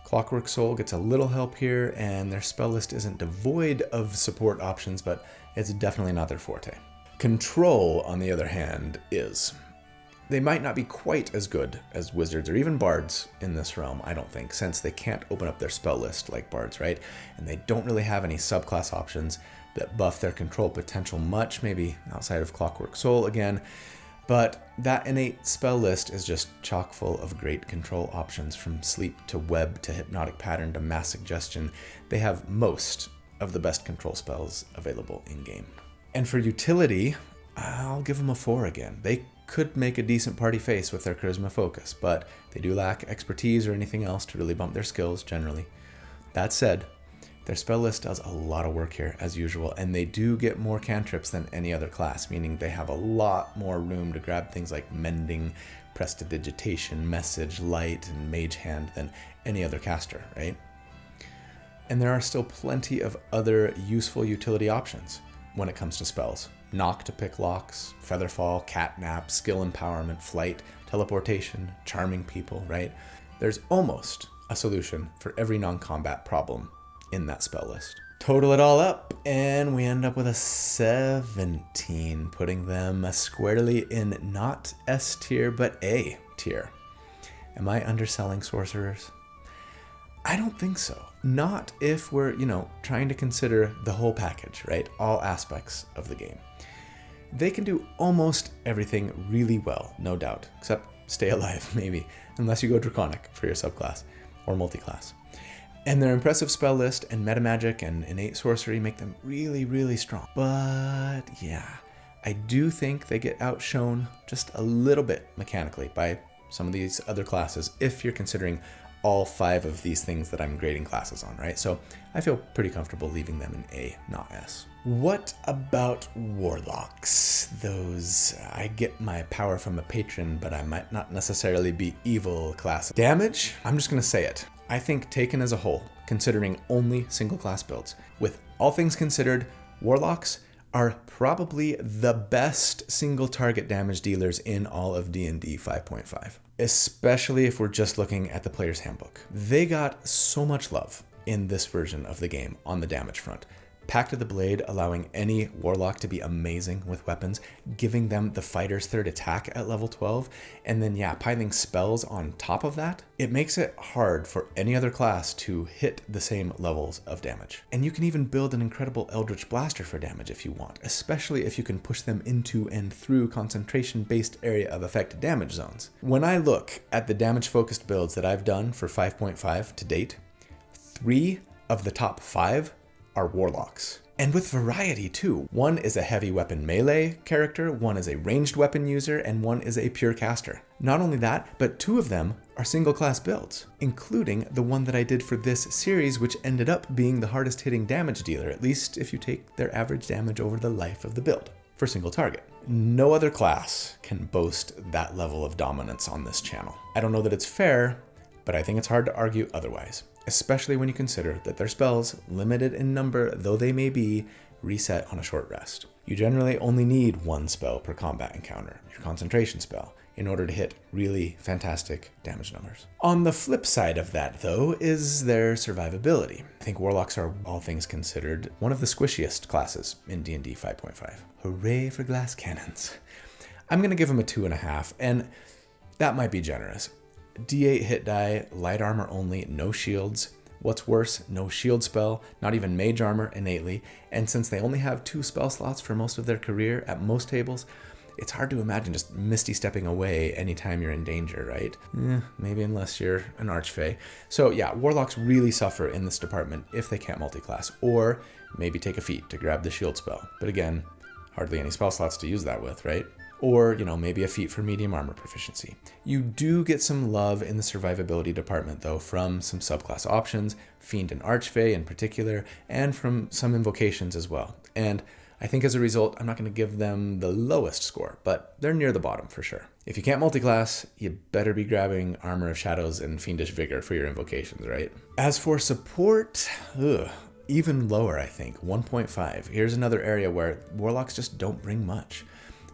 A: Clockwork Soul gets a little help here, and their spell list isn't devoid of support options, but it's definitely not their forte. Control, on the other hand, is. They might not be quite as good as wizards or even bards in this realm, I don't think, since they can't open up their spell list like bards, right? And they don't really have any subclass options that buff their control potential much, maybe outside of Clockwork Soul again. But that innate spell list is just chock full of great control options, from sleep to web to hypnotic pattern to mass suggestion. They have most of the best control spells available in-game. And for utility, I'll give them a 4 again. They could make a decent party face with their charisma focus, but they do lack expertise or anything else to really bump their skills generally. That said, their spell list does a lot of work here, as usual, and they do get more cantrips than any other class, meaning they have a lot more room to grab things like Mending, Prestidigitation, Message, Light, and Mage Hand than any other caster, right? And there are still plenty of other useful utility options when it comes to spells. Knock to pick locks, Featherfall, Catnap, Skill Empowerment, Flight, Teleportation, Charming People, right? There's almost a solution for every non-combat problem in that spell list. Total it all up, and we end up with a 17, putting them squarely in not S tier, but A tier. Am I underselling sorcerers? I don't think so. Not if we're, trying to consider the whole package, right? All aspects of the game. They can do almost everything really well, no doubt, except stay alive, maybe, unless you go Draconic for your subclass or multiclass. And their impressive spell list and metamagic and innate sorcery make them really, really strong. But yeah, I do think they get outshone just a little bit mechanically by some of these other classes, if you're considering all 5 of these things that I'm grading classes on, right? So I feel pretty comfortable leaving them in A, not S. What about Warlocks? Those, I get my power from a patron, but I might not necessarily be evil class. Damage? I'm just gonna say it. I think taken as a whole, considering only single class builds, with all things considered, Warlocks are probably the best single target damage dealers in all of D&D 5.5. Especially if we're just looking at the player's handbook. They got so much love in this version of the game on the damage front. Pact of the Blade allowing any Warlock to be amazing with weapons, giving them the fighter's third attack at level 12, and then piling spells on top of that. It makes it hard for any other class to hit the same levels of damage. And you can even build an incredible Eldritch Blaster for damage if you want, especially if you can push them into and through concentration-based area of effect damage zones. When I look at the damage-focused builds that I've done for 5.5 to date, 3 of the top 5 are Warlocks. And with variety too. One is a heavy weapon melee character, one is a ranged weapon user, and one is a pure caster. Not only that, but 2 of them are single class builds, including the one that I did for this series, which ended up being the hardest hitting damage dealer, at least if you take their average damage over the life of the build, for single target. No other class can boast that level of dominance on this channel. I don't know that it's fair, but I think it's hard to argue otherwise, especially when you consider that their spells, limited in number though they may be, reset on a short rest. You generally only need 1 spell per combat encounter, your concentration spell, in order to hit really fantastic damage numbers. On the flip side of that, though, is their survivability. I think Warlocks are, all things considered, one of the squishiest classes in D&D 5.5. Hooray for glass cannons. I'm going to give them a 2.5, and that might be generous. D8 hit die, light armor only, no shields. What's worse, no shield spell, not even mage armor innately, and since they only have 2 spell slots for most of their career at most tables, it's hard to imagine just misty stepping away anytime you're in danger, right? Maybe unless you're an archfey. So yeah, Warlocks really suffer in this department if they can't multiclass, or maybe take a feat to grab the shield spell. But again, hardly any spell slots to use that with, right? Or, maybe a feat for medium armor proficiency. You do get some love in the survivability department, though, from some subclass options, Fiend and Archfey in particular, and from some invocations as well. And I think as a result, I'm not going to give them the lowest score, but they're near the bottom for sure. If you can't multiclass, you better be grabbing Armor of Shadows and Fiendish Vigor for your invocations, right? As for support, even lower, I think, 1.5. Here's another area where Warlocks just don't bring much.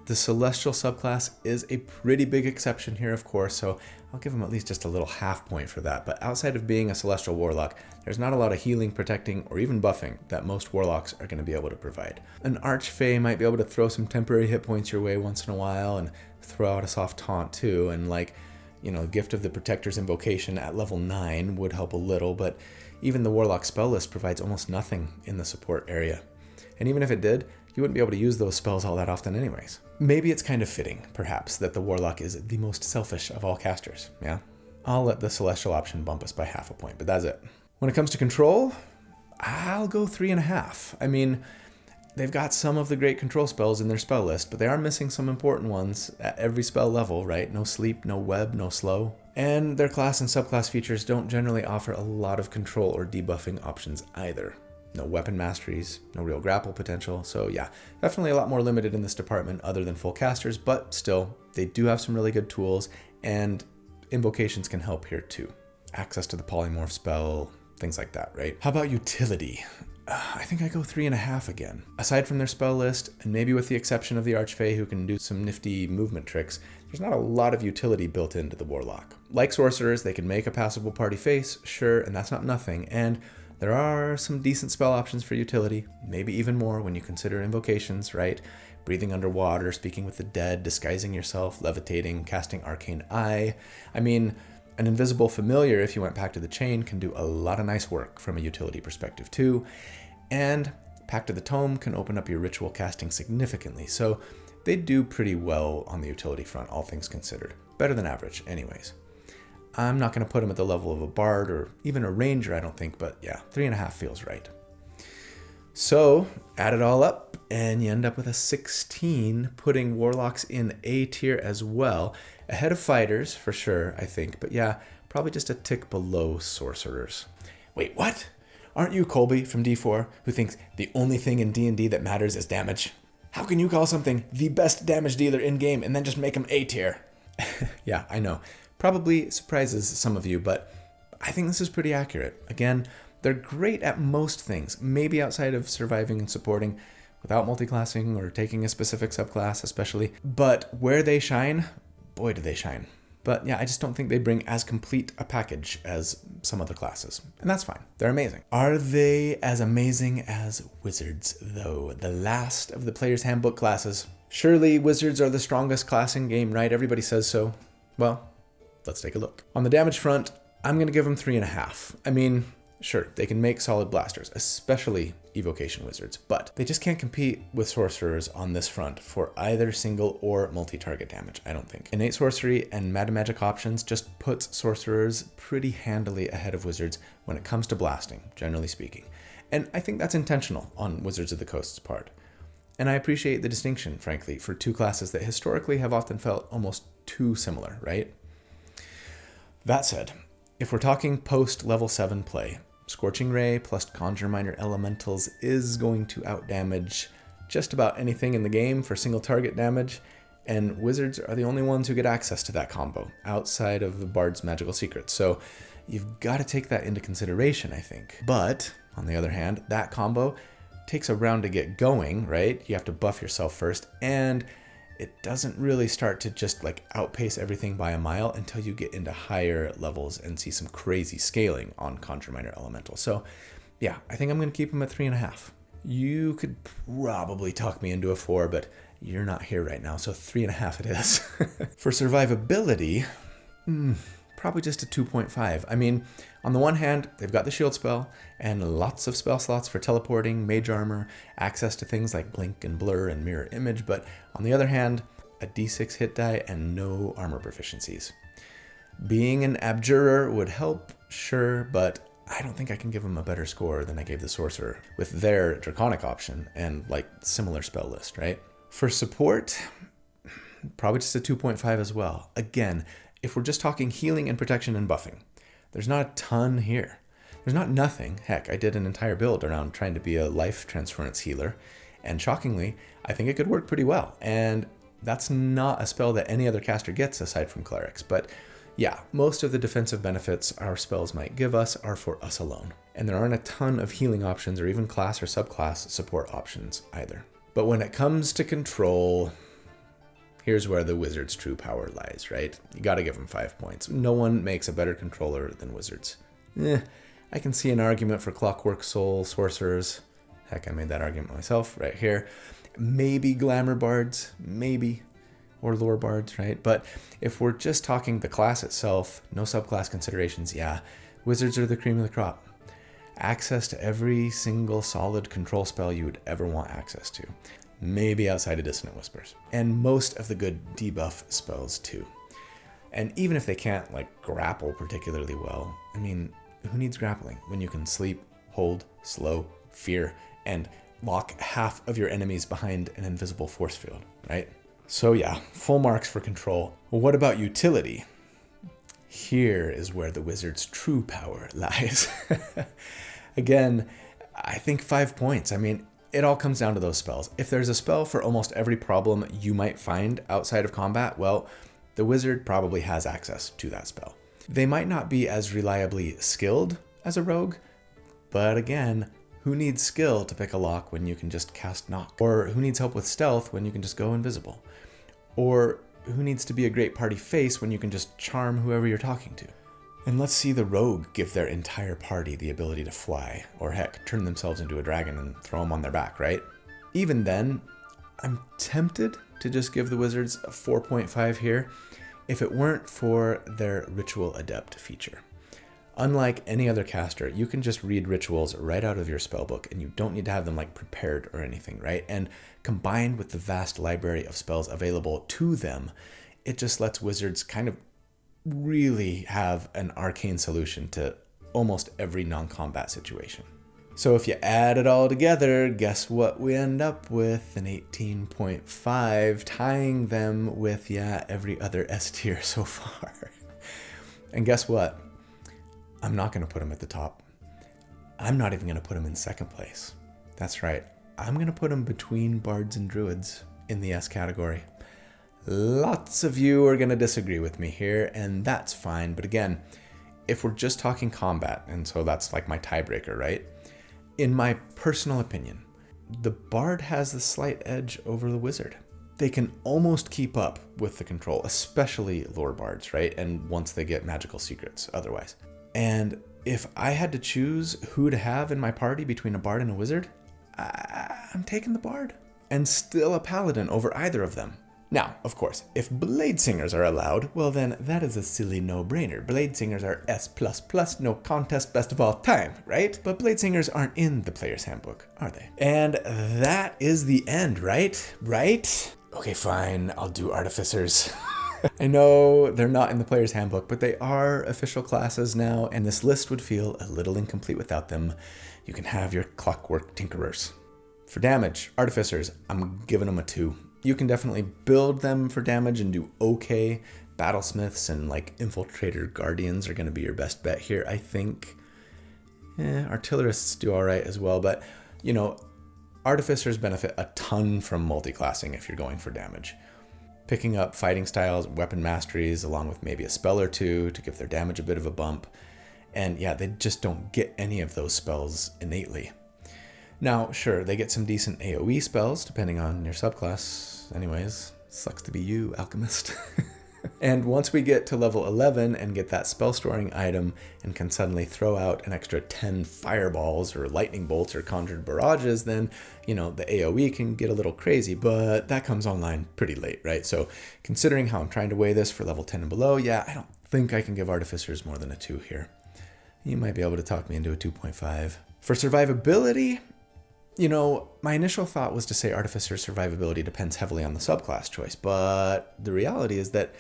A: The Celestial subclass is a pretty big exception here, of course, so I'll give them at least just a little half point for that. But outside of being a Celestial Warlock, there's not a lot of healing, protecting, or even buffing that most Warlocks are going to be able to provide. An Archfey might be able to throw some temporary hit points your way once in a while and throw out a soft taunt too, and Gift of the Protector's Invocation at level 9 would help a little, but even the Warlock spell list provides almost nothing in the support area. And even if it did, you wouldn't be able to use those spells all that often anyways. Maybe it's kind of fitting, perhaps, that the Warlock is the most selfish of all casters, yeah? I'll let the Celestial option bump us by half a point, but that's it. When it comes to control, I'll go 3.5. I mean, they've got some of the great control spells in their spell list, but they are missing some important ones at every spell level, right? No sleep, no web, no slow. And their class and subclass features don't generally offer a lot of control or debuffing options either. No weapon masteries, no real grapple potential. So yeah, definitely a lot more limited in this department other than full casters, but still, they do have some really good tools, and invocations can help here too. Access to the polymorph spell, things like that, right? How about utility? I think I go 3.5 again. Aside from their spell list, and maybe with the exception of the Archfey who can do some nifty movement tricks, there's not a lot of utility built into the Warlock. Like Sorcerers, they can make a passable party face, sure, and that's not nothing, and there are some decent spell options for utility, maybe even more when you consider invocations, right? Breathing underwater, speaking with the dead, disguising yourself, levitating, casting Arcane Eye. I mean, an invisible familiar, if you went back to the chain, can do a lot of nice work from a utility perspective too. And Pact of the Tome can open up your ritual casting significantly, so they do pretty well on the utility front, all things considered. Better than average, anyways. I'm not going to put them at the level of a bard or even a ranger, I don't think, but yeah, 3.5 feels right. So add it all up and you end up with a 16, putting Warlocks in A tier as well. Ahead of fighters, for sure, I think, but yeah, probably just a tick below Sorcerers. Wait, what? Aren't you Colby from D4 who thinks the only thing in D&D that matters is damage? How can you call something the best damage dealer in-game and then just make them A tier? Yeah, I know. Probably surprises some of you, but I think this is pretty accurate. Again, they're great at most things, maybe outside of surviving and supporting without multiclassing or taking a specific subclass especially. But where they shine, boy do they shine. But yeah, I just don't think they bring as complete a package as some other classes. And that's fine. They're amazing. Are they as amazing as Wizards, though? The last of the Player's Handbook classes. Surely Wizards are the strongest class in game, right? Everybody says so. Well, let's take a look. On the damage front, I'm going to give them 3.5. I mean, sure, they can make solid blasters, especially Evocation Wizards, but they just can't compete with Sorcerers on this front for either single or multi-target damage, I don't think. Innate Sorcery and Meta Magic options just puts Sorcerers pretty handily ahead of Wizards when it comes to blasting, generally speaking. And I think that's intentional on Wizards of the Coast's part. And I appreciate the distinction, frankly, for two classes that historically have often felt almost too similar, right? That said, if we're talking post-level 7 play, Scorching Ray plus Conjure Minor Elementals is going to outdamage just about anything in the game for single target damage, and Wizards are the only ones who get access to that combo, outside of the Bard's Magical Secrets, so you've got to take that into consideration, I think. But, on the other hand, that combo takes a round to get going, right? You have to buff yourself first, and it doesn't really start to just like outpace everything by a mile until you get into higher levels and see some crazy scaling on Conjure Minor Elemental. So yeah, I think I'm going to keep him at 3.5. You could probably talk me into a 4, but you're not here right now, so 3.5 it is. For survivability, probably just a 2.5. I mean, on the one hand, they've got the shield spell and lots of spell slots for teleporting, mage armor, access to things like blink and blur and mirror image, but on the other hand, a d6 hit die and no armor proficiencies. Being an abjurer would help, sure, but I don't think I can give them a better score than I gave the Sorcerer with their Draconic option and like similar spell list, right? For support, probably just a 2.5 as well. Again, if we're just talking healing and protection and buffing, there's not a ton here. There's not nothing. Heck, I did an entire build around trying to be a life transference healer, and shockingly, I think it could work pretty well. And that's not a spell that any other caster gets aside from clerics, but yeah, most of the defensive benefits our spells might give us are for us alone. And there aren't a ton of healing options or even class or subclass support options either. But when it comes to control, here's where the wizard's true power lies, right? You gotta give them 5 points. No one makes a better controller than wizards. I can see an argument for Clockwork Soul, sorcerers. Heck, I made that argument myself right here. Maybe glamour bards, maybe. Or lore bards, right? But if we're just talking the class itself, no subclass considerations, yeah, wizards are the cream of the crop. Access to every single solid control spell you would ever want access to. Maybe outside of Dissonant Whispers. And most of the good debuff spells too. And even if they can't like grapple particularly well, I mean, who needs grappling when you can sleep, hold, slow, fear, and lock half of your enemies behind an invisible force field, right? So yeah, full marks for control. Well, what about utility? Here is where the wizard's true power lies. Again, I think 5 points. I mean, it all comes down to those spells. If there's a spell for almost every problem you might find outside of combat, well, the wizard probably has access to that spell. They might not be as reliably skilled as a rogue, but again, who needs skill to pick a lock when you can just cast knock? Or who needs help with stealth when you can just go invisible? Or who needs to be a great party face when you can just charm whoever you're talking to? And let's see the rogue give their entire party the ability to fly, or heck, turn themselves into a dragon and throw them on their back, right? Even then, I'm tempted to just give the wizards a 4.5 here if it weren't for their Ritual Adept feature. Unlike any other caster, you can just read rituals right out of your spellbook and you don't need to have them like prepared or anything, right? And combined with the vast library of spells available to them, it just lets wizards kind of really have an arcane solution to almost every non-combat situation. So if you add it all together, guess what we end up with? An 18.5, tying them with, every other S tier so far. And guess what? I'm not going to put him at the top. I'm not even going to put him in second place. That's right. I'm going to put him between bards and druids in the S category. Lots of you are going to disagree with me here, and that's fine. But again, if we're just talking combat, and so that's like my tiebreaker, right? In my personal opinion, the bard has the slight edge over the wizard. They can almost keep up with the control, especially lore bards, right? And once they get magical secrets otherwise. And if I had to choose who to have in my party between a bard and a wizard, I'm taking the bard. And still a paladin over either of them. Now, of course, if blade singers are allowed, well then that is a silly no-brainer. Blade singers are S++, no contest, best of all time, right? But blade singers aren't in the player's handbook, are they? And that is the end, right? Right? Okay, fine, I'll do artificers. I know they're not in the player's handbook, but they are official classes now, and this list would feel a little incomplete without them. You can have your clockwork tinkerers. For damage, artificers, I'm giving them a 2. You can definitely build them for damage and do okay. Battlesmiths and like infiltrator guardians are going to be your best bet here, I think. Artillerists do all right as well, but you know, artificers benefit a ton from multi-classing if you're going for damage. Picking up fighting styles, weapon masteries, along with maybe a spell or two to give their damage a bit of a bump. And yeah, they just don't get any of those spells innately. Now, sure, they get some decent AoE spells, depending on your subclass anyways. Sucks to be you, Alchemist. And once we get to level 11 and get that spell storing item and can suddenly throw out an extra 10 fireballs or lightning bolts or conjured barrages, then, the AoE can get a little crazy, but that comes online pretty late, right? So considering how I'm trying to weigh this for level 10 and below, yeah, I don't think I can give Artificers more than a 2 here. You might be able to talk me into a 2.5. For survivability, my initial thought was to say Artificer survivability depends heavily on the subclass choice, but the reality is that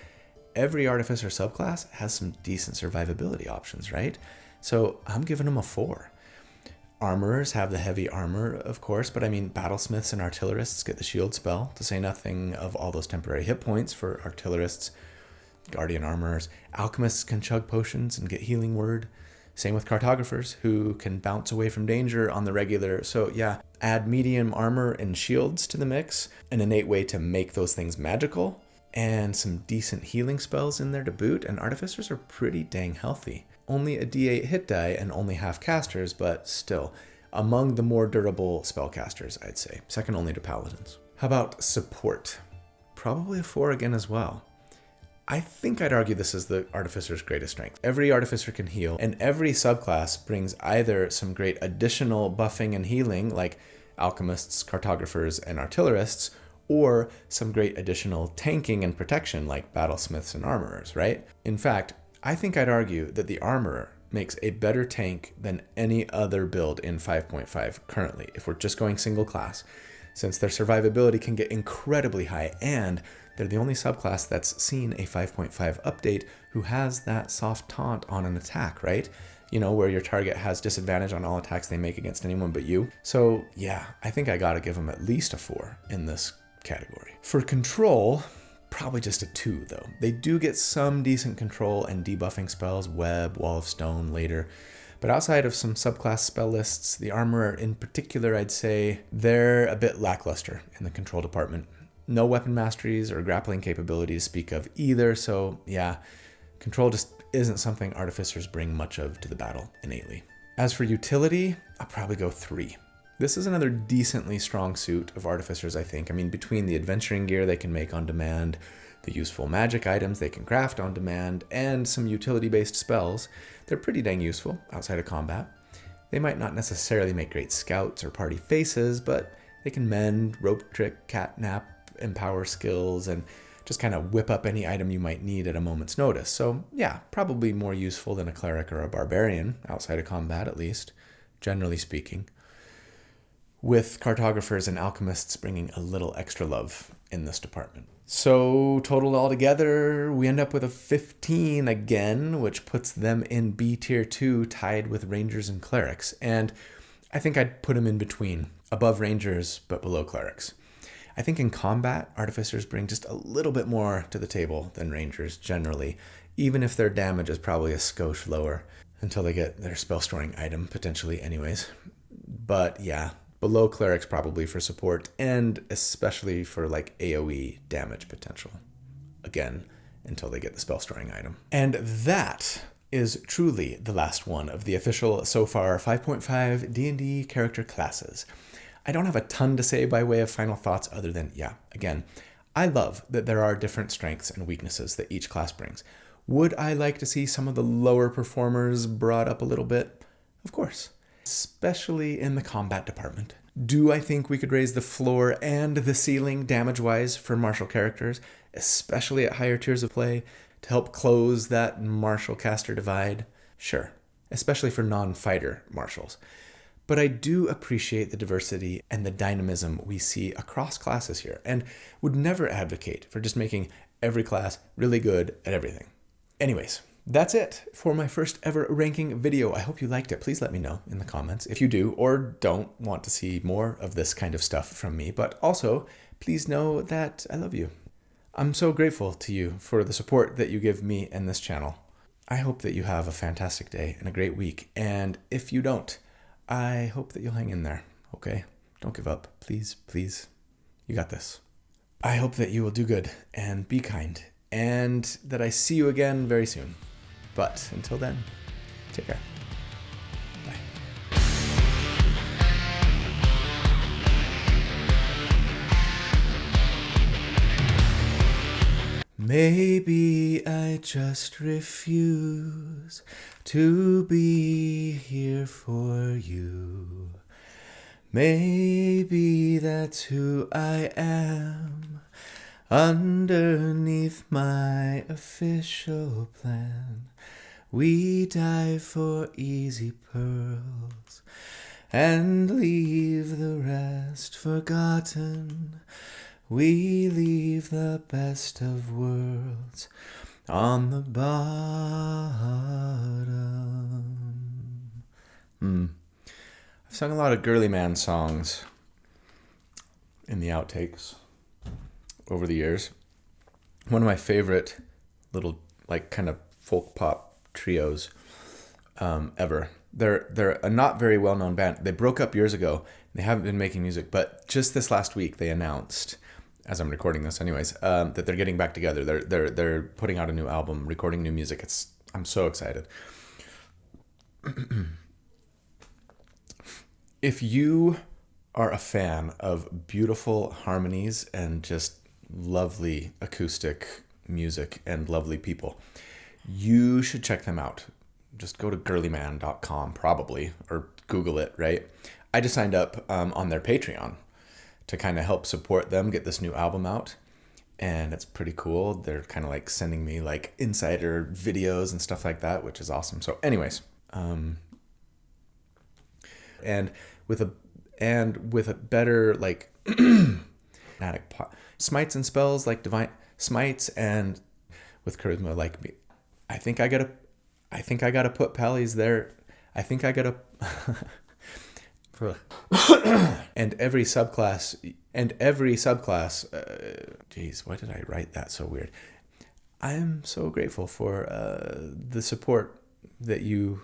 A: every Artificer subclass has some decent survivability options, right? So I'm giving them a 4. Armorers have the heavy armor, of course, but Battlesmiths and Artillerists get the shield spell, to say nothing of all those temporary hit points for Artillerists, Guardian Armorers. Alchemists can chug potions and get healing word. Same with Cartographers, who can bounce away from danger on the regular. So yeah, add medium armor and shields to the mix, an innate way to make those things magical, and some decent healing spells in there to boot, and Artificers are pretty dang healthy. Only a d8 hit die and only half casters, but still, among the more durable spellcasters, I'd say. Second only to Paladins. How about support? Probably a 4 again as well. I think I'd argue this is the Artificer's greatest strength. Every Artificer can heal, and every subclass brings either some great additional buffing and healing, like Alchemists, Cartographers, and Artillerists, or some great additional tanking and protection like Battlesmiths and Armorers, right? In fact, I think I'd argue that the Armorer makes a better tank than any other build in 5.5 currently, if we're just going single class, since their survivability can get incredibly high, and they're the only subclass that's seen a 5.5 update who has that soft taunt on an attack, right? Where your target has disadvantage on all attacks they make against anyone but you. So yeah, I think I gotta give them at least a 4 in this category. For control, probably just a 2 though. They do get some decent control and debuffing spells, Web, Wall of Stone later, but outside of some subclass spell lists, the Armorer in particular, I'd say they're a bit lackluster in the control department. No weapon masteries or grappling capability to speak of either, so yeah, control just isn't something Artificers bring much of to the battle innately. As for utility, I'll probably go 3. This is another decently strong suit of Artificers, I think. Between the adventuring gear they can make on demand, the useful magic items they can craft on demand, and some utility-based spells, they're pretty dang useful outside of combat. They might not necessarily make great scouts or party faces, but they can mend, rope trick, catnap, empower skills, and just kind of whip up any item you might need at a moment's notice. So yeah, probably more useful than a Cleric or a Barbarian, outside of combat at least, generally speaking, with Cartographers and Alchemists bringing a little extra love in this department. So total altogether, we end up with a 15 again, which puts them in B tier 2, tied with Rangers and Clerics. And I think I'd put them in between, above Rangers, but below Clerics. I think in combat, Artificers bring just a little bit more to the table than Rangers generally, even if their damage is probably a skosh lower until they get their spell storing item, potentially anyways. But yeah, below Clerics probably for support, and especially for like AoE damage potential. Again, until they get the spell storing item. And that is truly the last one of the official so far 5.5 D&D character classes. I don't have a ton to say by way of final thoughts other than, yeah, again, I love that there are different strengths and weaknesses that each class brings. Would I like to see some of the lower performers brought up a little bit? Of course, especially in the combat department. Do I think we could raise the floor and the ceiling damage-wise for martial characters, especially at higher tiers of play, to help close that martial caster divide? Sure, especially for non-fighter martials. But I do appreciate the diversity and the dynamism we see across classes here, and would never advocate for just making every class really good at everything. Anyways, that's it for my first ever ranking video. I hope you liked it. Please let me know in the comments if you do or don't want to see more of this kind of stuff from me. But also, please know that I love you. I'm so grateful to you for the support that you give me and this channel. I hope that you have a fantastic day and a great week. And if you don't, I hope that you'll hang in there, okay? Don't give up. Please, please. You got this. I hope that you will do good and be kind, and that I see you again very soon. But until then, take care. Bye. Maybe I just refuse to be here for you. Maybe that's who I am underneath my official plan. We dive for easy pearls and leave the rest forgotten. We leave the best of worlds on the bottom. I've sung a lot of girly man songs in the outtakes over the years. One of my favorite little, like, kind of folk pop trios ever. They're a not very well-known band. They broke up years ago. They haven't been making music, but just this last week they announced, as I'm recording this anyways, that they're getting back together. They're putting out a new album, recording new music. I'm so excited. If you are a fan of beautiful harmonies and just lovely acoustic music and lovely people, you should check them out. Just go to girlyman.com probably, or Google it, right? I just signed up on their Patreon to kind of help support them get this new album out. And it's pretty cool. They're kind of like sending me like insider videos and stuff like that, which is awesome. So anyways, and with a better like smites and spells like divine smites, and with charisma like me, I think I gotta put Pally's there. I think I gotta and every subclass geez, why did I write that so weird? I'm so grateful for the support that you